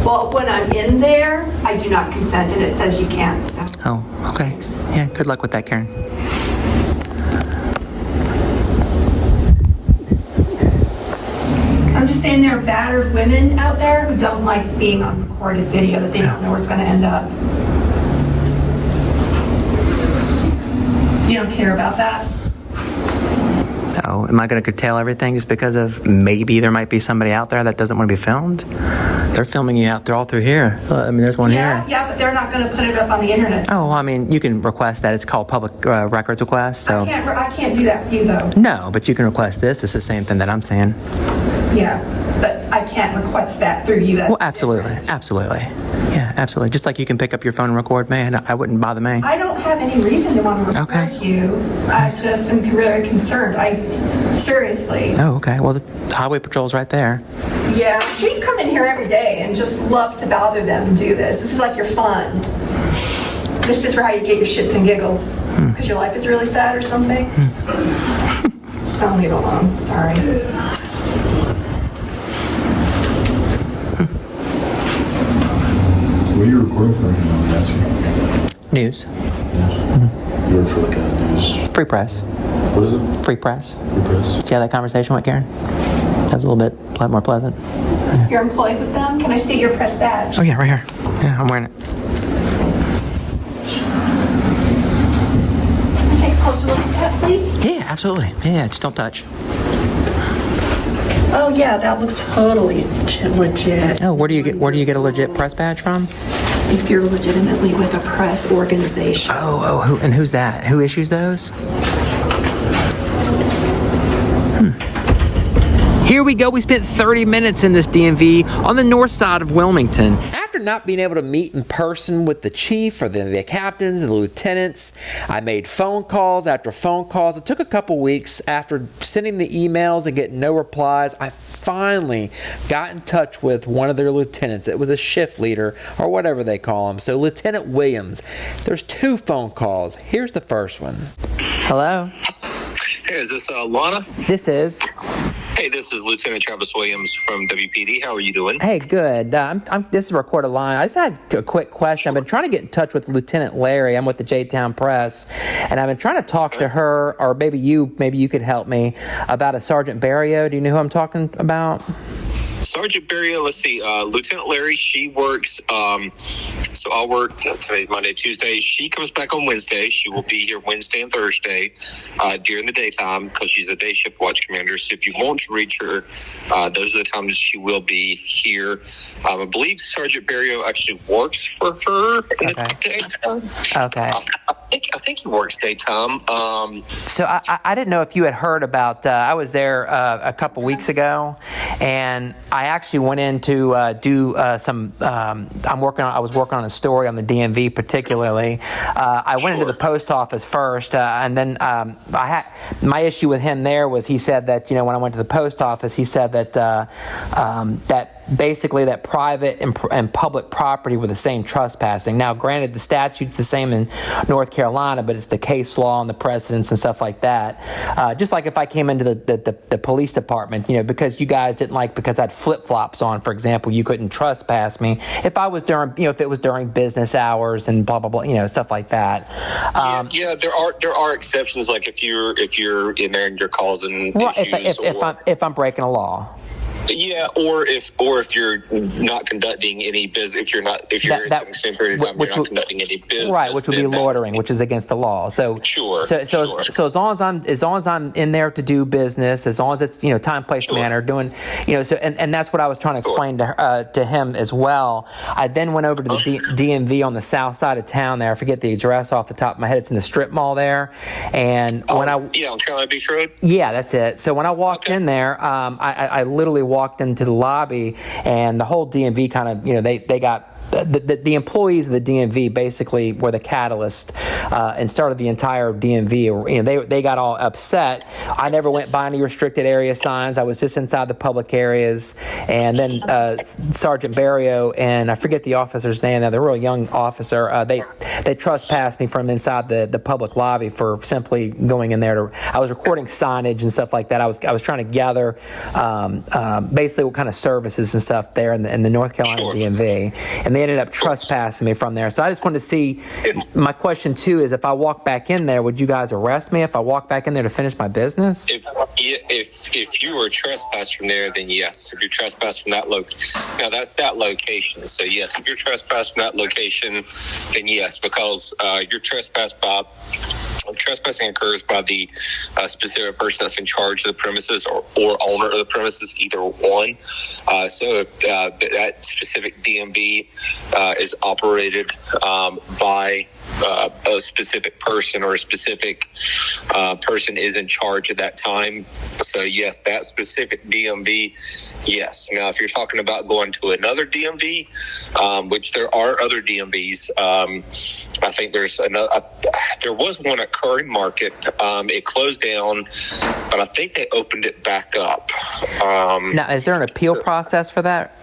Well, when I'm in there, I do not consent, and it says you can't. So. Oh, okay. Yeah, good luck with that, Karen. I'm just saying there are battered women out there who don't like being on recorded video, that they don't know where it's going to end up. You don't care about that? So, am I going to curtail everything just because of maybe there might be somebody out there that doesn't want to be filmed? They're filming you out there all through here. I mean, there's one here. Yeah, but they're not going to put it up on the internet. Oh, well, I mean, you can request that. It's called public records request. So. I can't do that for you, though. No, but you can request this. It's the same thing that I'm saying. Yeah, but I can't request that through you. Well, absolutely. Absolutely. Yeah, absolutely. Just like you can pick up your phone and record me, and I wouldn't bother me. I don't have any reason to want to record you. I just am very concerned. Seriously. Oh, okay. Well, the highway patrol's right there. Yeah, I'm sure you come in here every day and just love to bother them and do this. This is like your fun. This is how you get your shits and giggles. Because your life is really sad or something. Just don't leave it alone. Sorry. What are you recording for? News. You work for like a news... Free press. What is it? Free press. Free press. See how that conversation went, Karen? That was a little bit more pleasant. You're employed with them? Can I see your press badge? Oh, yeah, right here. Yeah, I'm wearing it. closer look at that, please? Yeah, absolutely. Yeah, just don't touch. Oh yeah, that looks totally legit. Oh, where do you get a legit press badge from? If you're legitimately with a press organization. Who's that? Who issues those? Here we go. We spent 30 minutes in this DMV on the north side of Wilmington. After not being able to meet in person with the chief or the captains, the lieutenants, I made phone calls after phone calls. It took a couple weeks. After sending the emails and getting no replies, I finally got in touch with one of their lieutenants. It was a shift leader or whatever they call him. So Lieutenant Williams. There's 2 phone calls. Here's the first one. Hello? Hey, is this Lana? This is. Hey, this is Lieutenant Travis Williams from WPD. How are you doing? Hey, good. This is a recorded line. I just had a quick question. I've been trying to get in touch with Lieutenant Larry. I'm with the JTown Press, and I've been trying to talk to her, or maybe you could help me, about a Sergeant Barrio. Do you know who I'm talking about? Sergeant Barrio, let's see, Lieutenant Larry, she works, so I'll work, today's Monday, Tuesday. She comes back on Wednesday. She will be here Wednesday and Thursday during the daytime because she's a day shift watch commander. So if you want to reach her, those are the times she will be here. I believe Sergeant Barrio actually works for her in the daytime. Okay. I think he works daytime. So I didn't know if you had heard about, I was there a couple weeks ago, and I actually went in to do some, I was working on a story on the DMV particularly. I went into the post office first, and then my issue with him there was he said that, when I went to the post office, he said that that basically that private and public property were the same trespassing. Now, granted, the statute's the same in North Carolina, but it's the case law and the precedents and stuff like that. Just like if I came into the police department, because you guys didn't like, because I had flip-flops on, for example, you couldn't trespass me. If I was during, if it was during business hours and blah, blah, blah, stuff like that. Yeah, there are exceptions, like if you're in there and you're causing issues. If I'm breaking a law. Yeah, or if you're not conducting any business, if you're in some same period of time, you're not conducting any business, right? Which would be loitering, which is against the law. So sure. So as long as I'm in there to do business, as long as it's time, place, manner, doing so, and that's what I was trying to explain to him as well. I then went over to the DMV on the south side of town there. I forget the address off the top of my head. It's in the strip mall there, and on Carolina Beach Road. Yeah, that's it. So when I walked in there, I literally walked into the lobby, and the whole DMV kind of, they got the employees of the DMV basically were the catalyst and started the entire DMV. They got all upset. I never went by any restricted area signs. I was just inside the public areas. And then Sergeant Barrio and I forget the officer's name. They're a real young officer. They trespassed me from inside the public lobby for simply going in there. I was recording signage and stuff like that. I was trying to gather basically what kind of services and stuff there in the North Carolina DMV. And they ended up trespassing me from there. So I just wanted to see, my question too is, if I walk back in there, would you guys arrest me if I walk back in there to finish my business? If you were trespassed from there, then yes. If you're trespassed from that now that's that location. So yes, if you're trespassed from that location, then yes, because you're trespassing occurs by the specific person that's in charge of the premises or owner of the premises, either one. So if that specific DMV is operated by a specific person, or a specific person is in charge at that time. So yes, that specific DMV, yes. Now, if you're talking about going to another DMV, which there are other DMVs, I think there's another. There was one at Curry Market. It closed down, but I think they opened it back up. Now, is there an appeal process for that?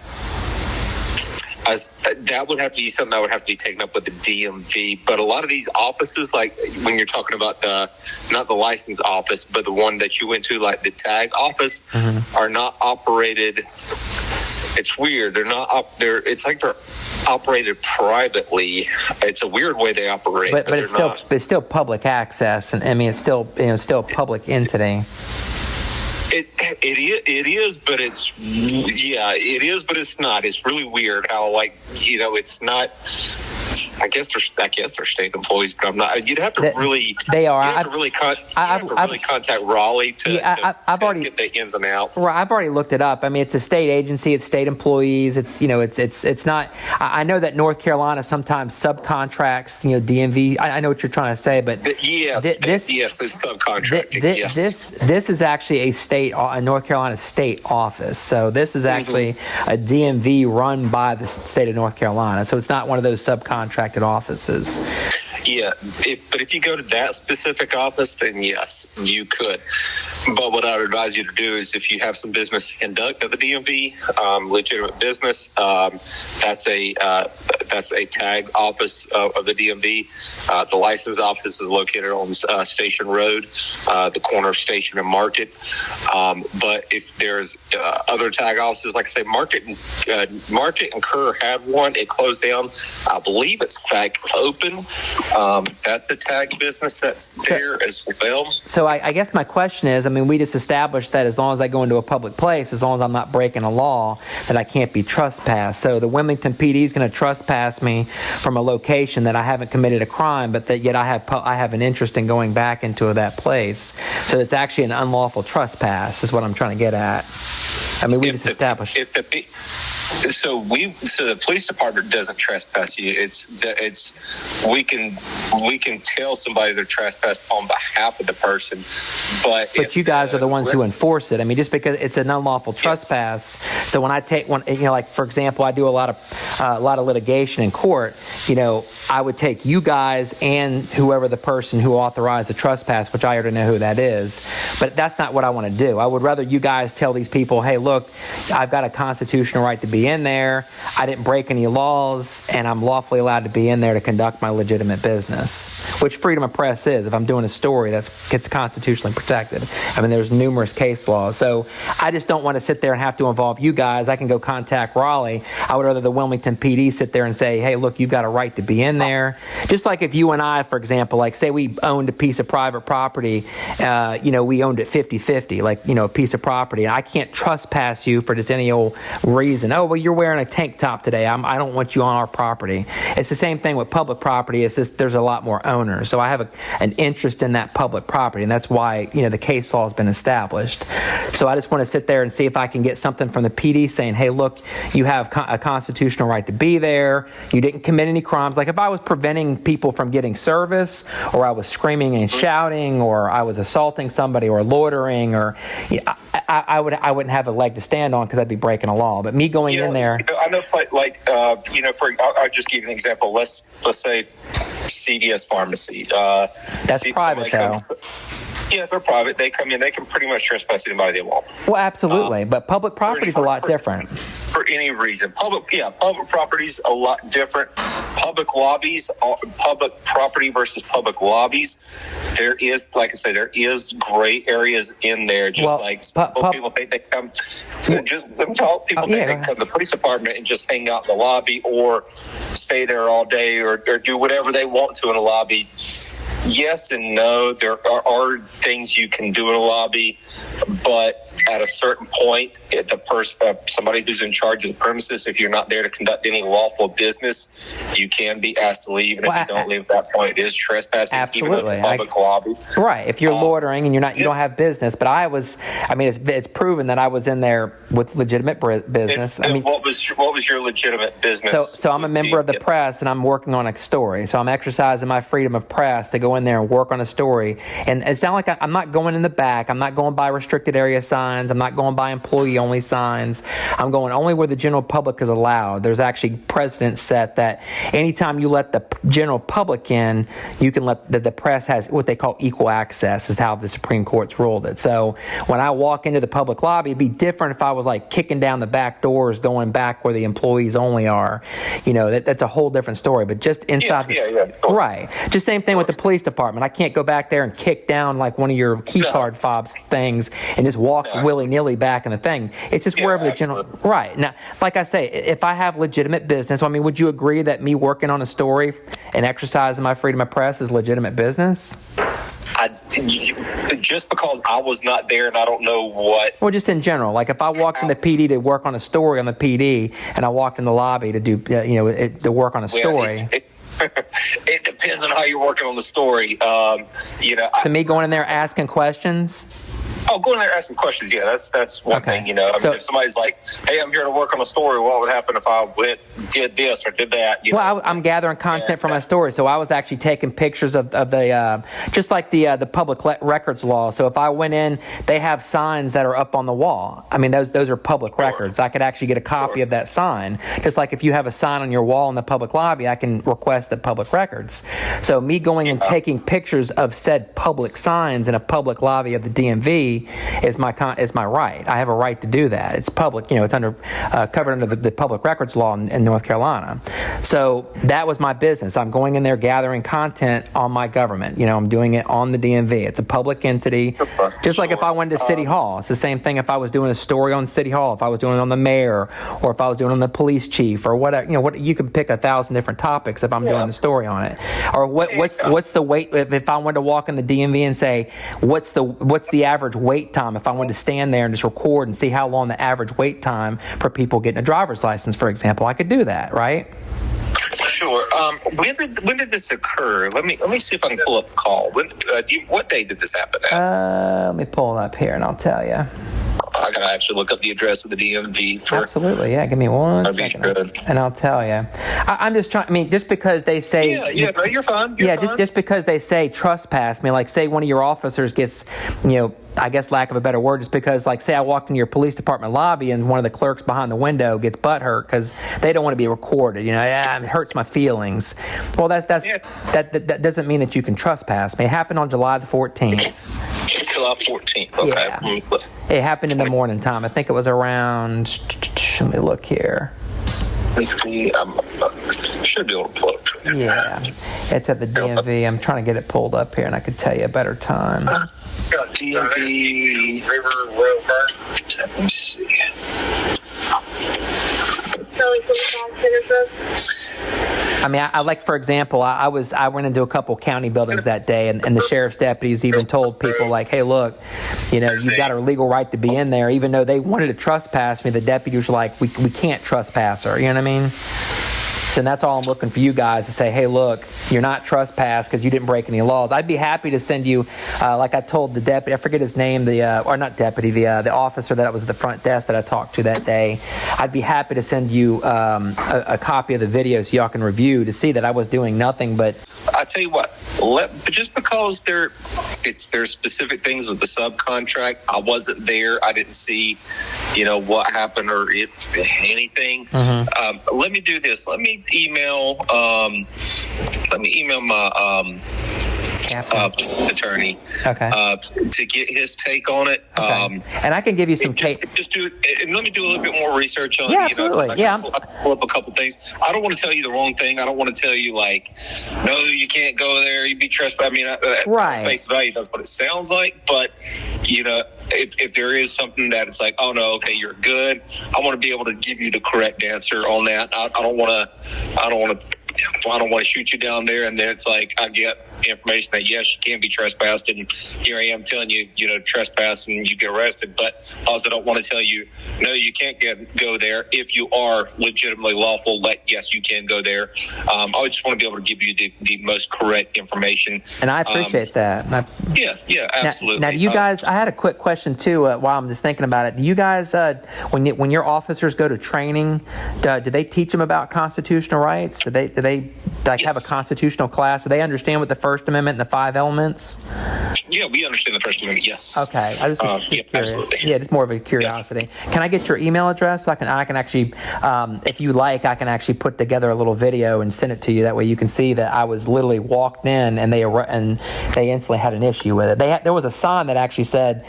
That would have to be something that would have to be taken up with the DMV. But a lot of these offices, like when you're talking about not the license office, but the one that you went to, like the tag office, are not operated. It's weird. They're not up there. It's like they're operated privately. It's a weird way they operate, but it's still public access, and I mean it's still still a public entity. It is, but it is, but it's not. It's really weird how, it's not. I guess they're state employees, but I'm not. You'd have to really. They are. You'd have to really contact Raleigh to get the ins and outs. Right, I've already looked it up. I mean, it's a state agency. It's state employees. It's it's not. I know that North Carolina sometimes subcontracts. DMV. I know what you're trying to say, but yes, it's subcontracting. This is actually a North Carolina state office. So this is actually a DMV run by the state of North Carolina. So it's not one of those subcontracted offices. Yeah, but if you go to that specific office, then yes, you could. But what I would advise you to do is, if you have some business to conduct at the DMV, legitimate business, that's a tag office of the DMV. The license office is located on Station Road, the corner of Station and Market. But if there's other tag offices, like I say, Market and Kerr had one. It closed down. I believe it's back open. That's a tag business that's there as well. So I guess my question is, I mean, we just established that as long as I go into a public place, as long as I'm not breaking a law, that I can't be trespassed. So the Wilmington PD is going to trespass me from a location that I haven't committed a crime, but that yet I have an interest in going back into that place. So it's actually an unlawful trespass is what I'm trying to get at. I mean, we just established. So the police department doesn't trespass you. We can tell somebody they're trespassed on behalf of the person, but you guys are the ones who enforce it. I mean, just because it's an unlawful trespass. So when I take one, like for example, I do a lot of litigation in court. I would take you guys and whoever the person who authorized the trespass, which I already know who that is. But that's not what I want to do. I would rather you guys tell these people, hey, look, I've got a constitutional right to be in there. I didn't break any laws, and I'm lawfully allowed to be in there to conduct my legitimate business, which freedom of press is. If I'm doing a story, it's constitutionally protected. I mean, there's numerous case laws. So I just don't want to sit there and have to involve you guys. I can go contact Raleigh. I would rather the Wilmington PD sit there and say, hey, look, you've got a right to be in there. Just like if you and I, for example, like say we owned a piece of private property, we owned it 50-50, like, a piece of property. And I can't trespass you for just any old reason. Oh, well, you're wearing a tank top today. I don't want you on our property. It's the same thing with public property. It's just there's a lot more owners. So I have an interest in that public property, and that's why, the case law has been established. So I just want to sit there and see if I can get something from the PD saying, hey, look, you have a constitutional right to be there. You didn't commit any crimes. Like if I was preventing people from getting service, or I was screaming and shouting, or I was assaulting somebody or loitering, or I wouldn't have a leg to stand on because I'd be breaking a law. But me going in there, I know, I'll just give you an example. Let's say CVS Pharmacy. That's private though. Yeah, they're private. They come in. They can pretty much trespass anybody they want. Well, absolutely. But public property is a lot different. For any reason, public property's a lot different. Public lobbies, public property versus public lobbies. There is, like I say, there is gray areas in there. Just people think they come. People think they come to the police department and just hang out in the lobby, or stay there all day, or do whatever they want to in a lobby. Yes and no. There are things you can do in a lobby, but at a certain point, somebody who's in charge of the premises, if you're not there to conduct any lawful business, you can be asked to leave. And if you don't leave at that point, it is trespassing. Absolutely. Even in a public lobby. Right. If you're loitering and you don't have business, but it's proven that I was in there with legitimate business. What was your legitimate business? So I'm a member of the press, and I'm working on a story. So I'm exercising my freedom of press to go in there and work on a story. And it's not like I'm not going in the back. I'm not going by restricted area signs. I'm not going by employee only signs. I'm going only where the general public is allowed. There's actually precedent set that anytime you let the general public in, you can let the press has what they call equal access, is how the Supreme Court's ruled it. So when I walk into the public lobby, it'd be different if I was like kicking down the back doors, going back where the employees only are. That's a whole different story. But just inside, right? Just same thing with the police department. I can't go back there and kick down like one of your key card fobs things and just walk willy-nilly back in the thing. It's just wherever the general... Right. Now, like I say, if I have legitimate business, would you agree that me working on a story and exercising my freedom of press is legitimate business? Just because I was not there and I don't know what... Well, just in general. Like if I walked in the PD to work on a story on the PD, and I walked in the lobby to do, to work on a story... It depends on how you're working on the story. So me going in there asking questions. Oh, going in there asking questions. Yeah, that's one thing. If somebody's like, "Hey, I'm here to work on a story. What would happen if I did this or did that?" I'm gathering content from my story, so I was actually taking pictures of the just like the public records law. So if I went in, they have signs that are up on the wall. I mean, those are public records. I could actually get a copy of that sign. Just like if you have a sign on your wall in the public lobby, I can request the public records. So me going and taking pictures of said public signs in a public lobby of the DMV is my right. I have a right to do that. It's public, it's under covered under the public records law in North Carolina. So that was my business. I'm going in there gathering content on my government. I'm doing it on the DMV. It's a public entity. Just like if I went to City Hall, it's the same thing. If I was doing a story on City Hall, if I was doing it on the mayor, or if I was doing it on the police chief, or whatever, you can pick 1,000 different topics if I'm doing the story on it. Or what's the wait if I wanted to walk in the DMV and say what's the average wait time if I wanted to stand there and just record and see how long the average wait time for people getting a driver's license, for example, I could do that, right? Sure. When did this occur? Let me see if I can pull up the call. What day did this happen at? Let me pull it up here and I'll tell you. I gotta actually look up the address of the DMV. Absolutely, yeah. Give me one second, and I'll tell you. I'm just trying. I mean, just because they say, no, you're fine. Just because they say trespass me, like say one of your officers gets, I guess lack of a better word, just because, like, say I walked into your police department lobby and one of the clerks behind the window gets butthurt because they don't want to be recorded. It hurts my feelings. Well, that doesn't mean that you can trespass me. It happened on July the 14th. July 14th. Okay. Yeah. It happened in the morning time. I think it was around. Let me look here. Should be able to pull it. Yeah, it's at the DMV. I'm trying to get it pulled up here, and I could tell you a better time. DMV. Let me see. I mean, I like, for example, I went into a couple county buildings that day, and the sheriff's deputies even told people, like, hey, look, you've got a legal right to be in there. Even though they wanted to trespass me, the deputies were like, we can't trespass her. You know what I mean? And that's all I'm looking for you guys to say, hey, look, you're not trespassed because you didn't break any laws. I'd be happy to send you, like I told the deputy, I forget his name, the officer that was at the front desk that I talked to that day. I'd be happy to send you a copy of the video so y'all can review to see that I was doing nothing but. I tell you what, just because there's specific things with the subcontract, I wasn't there. I didn't see, what happened or if anything. Mm-hmm. Let me do this. Let me email my attorney to get his take on it. Okay. And I can give you some take. Just do it, and let me do a little bit more research on it. Absolutely. I can pull up a couple things. I don't want to tell you the wrong thing. I don't want to tell you like, no, you can't go there. You'd be trespassed. I mean, right. At face value, that's what it sounds like. But if there is something that it's like, oh no, okay, you're good. I want to be able to give you the correct answer on that. I don't want to shoot you down there, and then it's like I get information that yes, you can be trespassed, and here I am telling you, trespass and you get arrested. But I also don't want to tell you, no, you can't go there. If you are legitimately lawful, yes, you can go there. I just want to be able to give you the most correct information. And I appreciate that. Yeah, absolutely. Now, do you guys? I had a quick question too. While I'm just thinking about it, do you guys, when your officers go to training, do they teach them about constitutional rights? Do they have a constitutional class? Do they understand what the First Amendment and the 5 elements? Yeah, we understand the First Amendment. Yes. Okay, I was just curious. Absolutely. Yeah, it's more of a curiosity. Yes. Can I get your email address so I can actually, if you like, I can actually put together a little video and send it to you. That way you can see that I was literally walked in and they instantly had an issue with it. There was a sign that actually said,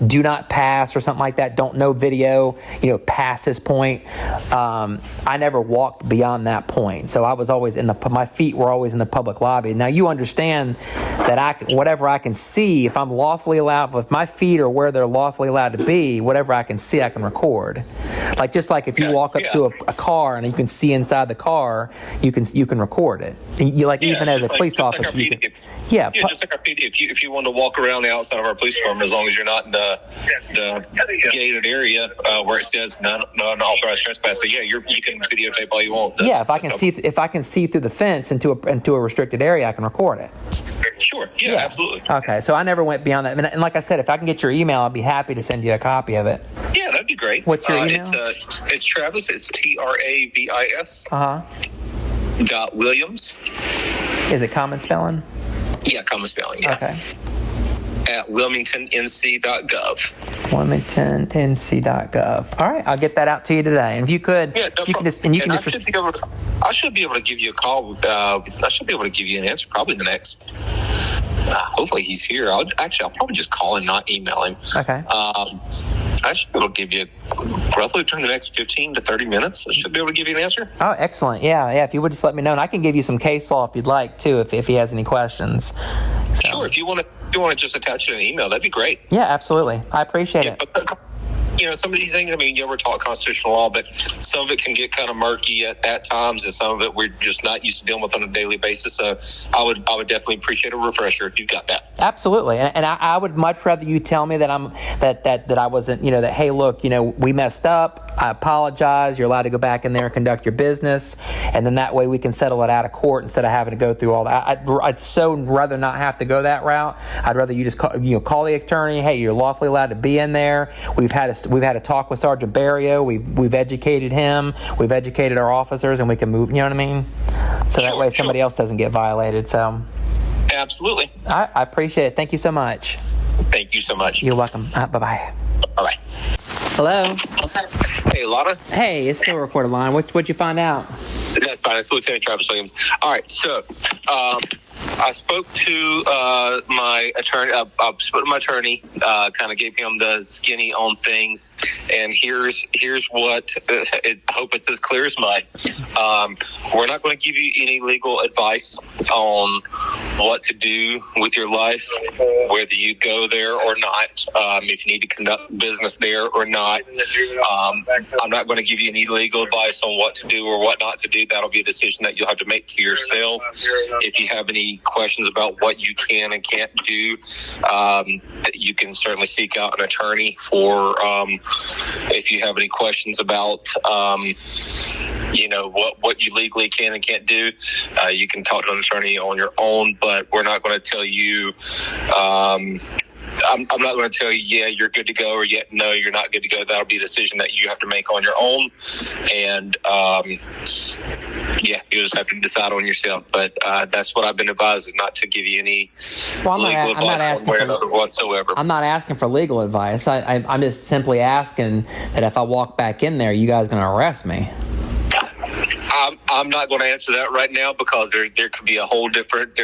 "Do not pass" or something like that. Don't no video. Past this point. I never walked beyond that point, so I was always my feet were always in the public lobby. Now you understand that whatever I can can see, if I'm lawfully allowed, if my feet are where they're lawfully allowed to be, whatever I can see, I can record. Like just like if you walk up to a car and you can see inside the car, you can record it. And you even as a police officer, you can. Yeah, just like our PD. If you want to walk around the outside of our police department, as long as you're not in the gated area where it says unauthorized trespass, so you can videotape all you want. Yeah, if I can see through the fence into a restricted area, I can record it. Sure. Yeah, absolutely. Okay, so I never went beyond that. And like I said, if I can get your email, I'd be happy to send you a copy of it. Yeah, that'd be great. What's your email? It's Travis. It's TRAVIS. .Williams. Is it common spelling? Yeah, common spelling. Yeah. Okay. At wilmingtonnc.gov. wilmingtonnc.gov. All right, I'll get that out to you today. And if you could, I should be able to give you a call. I should be able to give you an answer probably in the next. Hopefully he's here. I'll probably just call him, not email him. Okay. I should be able to give you roughly during the next 15 to 30 minutes. I should be able to give you an answer. Oh, excellent. Yeah. If you would just let me know, and I can give you some case law if you'd like too, if he has any questions. So. Sure. If you want to just attach it in an email, that'd be great. Yeah, absolutely. I appreciate it. But, some of these things, we're taught constitutional law, but some of it can get kind of murky at times, and some of it we're just not used to dealing with on a daily basis. So I would definitely appreciate a refresher if you've got that. Absolutely, and I would much rather you tell me that that I wasn't, that, hey, look, we messed up. I apologize. You're allowed to go back in there and conduct your business, and then that way we can settle it out of court instead of having to go through all that. I'd so rather not have to go that route. I'd rather you just call the attorney. Hey, you're lawfully allowed to be in there. We've had a talk with Sergeant Barrio. We've educated him. We've educated our officers, and we can move. You know what I mean? So that way somebody else doesn't get violated. So. Absolutely. I appreciate it. Thank you so much. Thank you so much. You're welcome. Bye-bye. Bye-bye. Hello. Hey, Lotta. Hey, it's still a recorded line. What'd you find out? That's fine. It's Lieutenant Travis Williams. All right, so I spoke to my attorney. I spoke to my attorney. Kind of gave him the skinny on things, and here's what. I hope it's as clear as mud. We're not going to give you any legal advice on what to do with your life, whether you go there or not. If you need to conduct business there or not. I'm not going to give you any legal advice on what to do or what not to do. That'll be a decision that you'll have to make to yourself. If you have any questions about what you can and can't do, you can certainly seek out an attorney for if you have any questions about what you legally can and can't do. You can talk to an attorney on your own, but we're not going to tell you I'm not going to tell you, yeah, you're good to go, or yet, no, you're not good to go. That'll be a decision that you have to make on your own. And, you just have to decide on yourself. But that's what I've been advised, is not to give you any legal advice one way or another whatsoever. I'm not asking for legal advice. I'm just simply asking that if I walk back in there, you guys going to arrest me? I'm not going to answer that right now, because there could be a whole different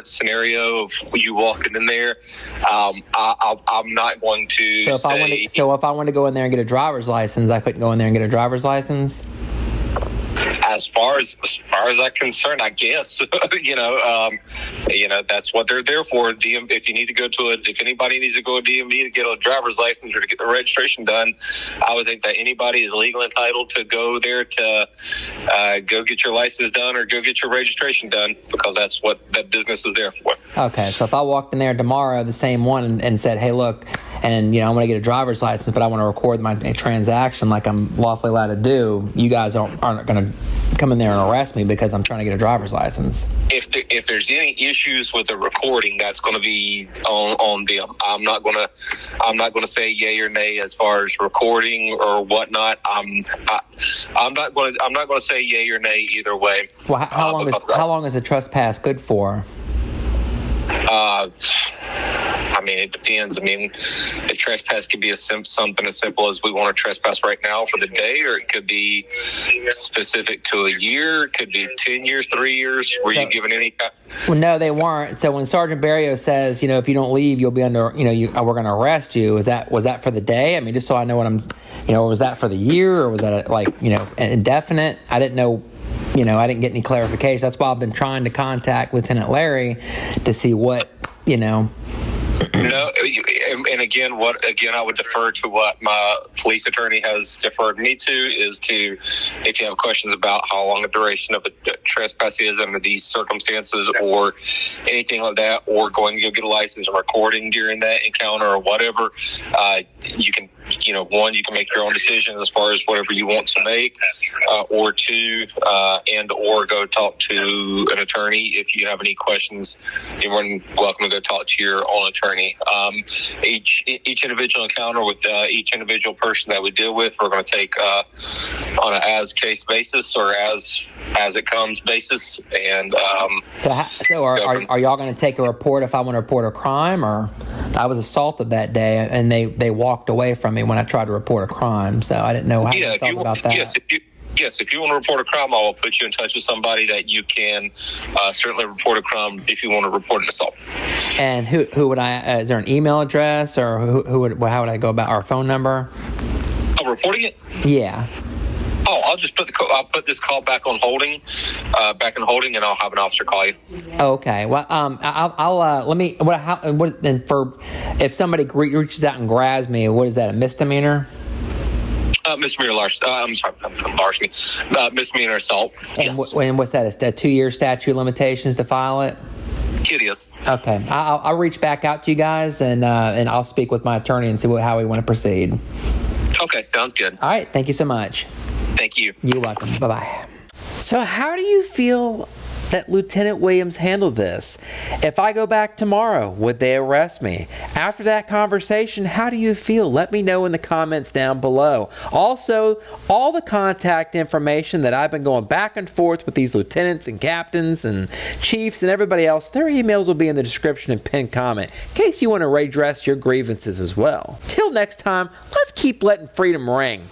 scenario of you walking in there. I'm not going to say. So if I want to go in there and get a driver's license, I couldn't go in there and get a driver's license? As far as I'm concerned, I guess that's what they're there for. If you need to if anybody needs to go to DMV to get a driver's license or to get the registration done, I would think that anybody is legally entitled to go there to go get your license done or go get your registration done, because that's what that business is there for. Okay, so if I walked in there tomorrow, the same one, and said, hey, look, and I want to get a driver's license, but I want to record my transaction like I'm lawfully allowed to do, you guys aren't going to come in there and arrest me because I'm trying to get a driver's license. If there's any issues with the recording, that's going to be on them. I'm not going to say yay or nay as far as recording or whatnot. I'm not going to say yay or nay either way. Well, how long is a trespass good for? It depends. A trespass could be something as simple as, we want to trespass right now for the day, or it could be specific to a year. It could be 10 years, 3 years. Were you given any? Well, no, they weren't. So when Sergeant Barrio says, if you don't leave, you'll be under, we're going to arrest you. Was that for the day? Just so I know what I'm, was that for the year, or was that indefinite? I didn't know. I didn't get any clarification. That's why I've been trying to contact Lieutenant Larry to see what you know. No, and again, I would defer to what my police attorney has deferred me to, is to, if you have questions about how long the duration of a trespass is under these circumstances or anything like that, or going to go get a license and recording during that encounter or whatever, you can, one, you can make your own decisions as far as whatever you want to make, or two, or go talk to an attorney. If you have any questions, you're more than welcome to go talk to your own attorney. Each individual encounter with each individual person that we deal with, we're going to take on an as case basis or as it comes basis. And so are y'all going to take a report if I want to report a crime? Or I was assaulted that day and they walked away from me when I tried to report a crime, so I didn't know how you felt about that. Yes, if you want to report a crime, I will put you in touch with somebody that you can certainly report a crime if you want to report an assault. And who would I? Is there an email address, or how would I go about, our phone number? Oh, reporting it? Yeah. Oh, I'll just I'll put this call back on holding, and I'll have an officer call you. Okay. Well, I'll let me. If somebody reaches out and grabs me, what is that? A misdemeanor? Misdemeanor larceny. I'm sorry, larceny. Misdemeanor assault. Yes. And what's that? Is that 2-year statute of limitations to file it? It is. Okay. I'll reach back out to you guys, and I'll speak with my attorney and see how we want to proceed. Okay, sounds good. All right. Thank you so much. Thank you. You're welcome. Bye-bye. So how do you feel that Lieutenant Williams handled this? If I go back tomorrow, would they arrest me? After that conversation, how do you feel? Let me know in the comments down below. Also, all the contact information that I've been going back and forth with these lieutenants and captains and chiefs and everybody else, their emails will be in the description and pinned comment in case you want to redress your grievances as well. Till next time, let's keep letting freedom ring.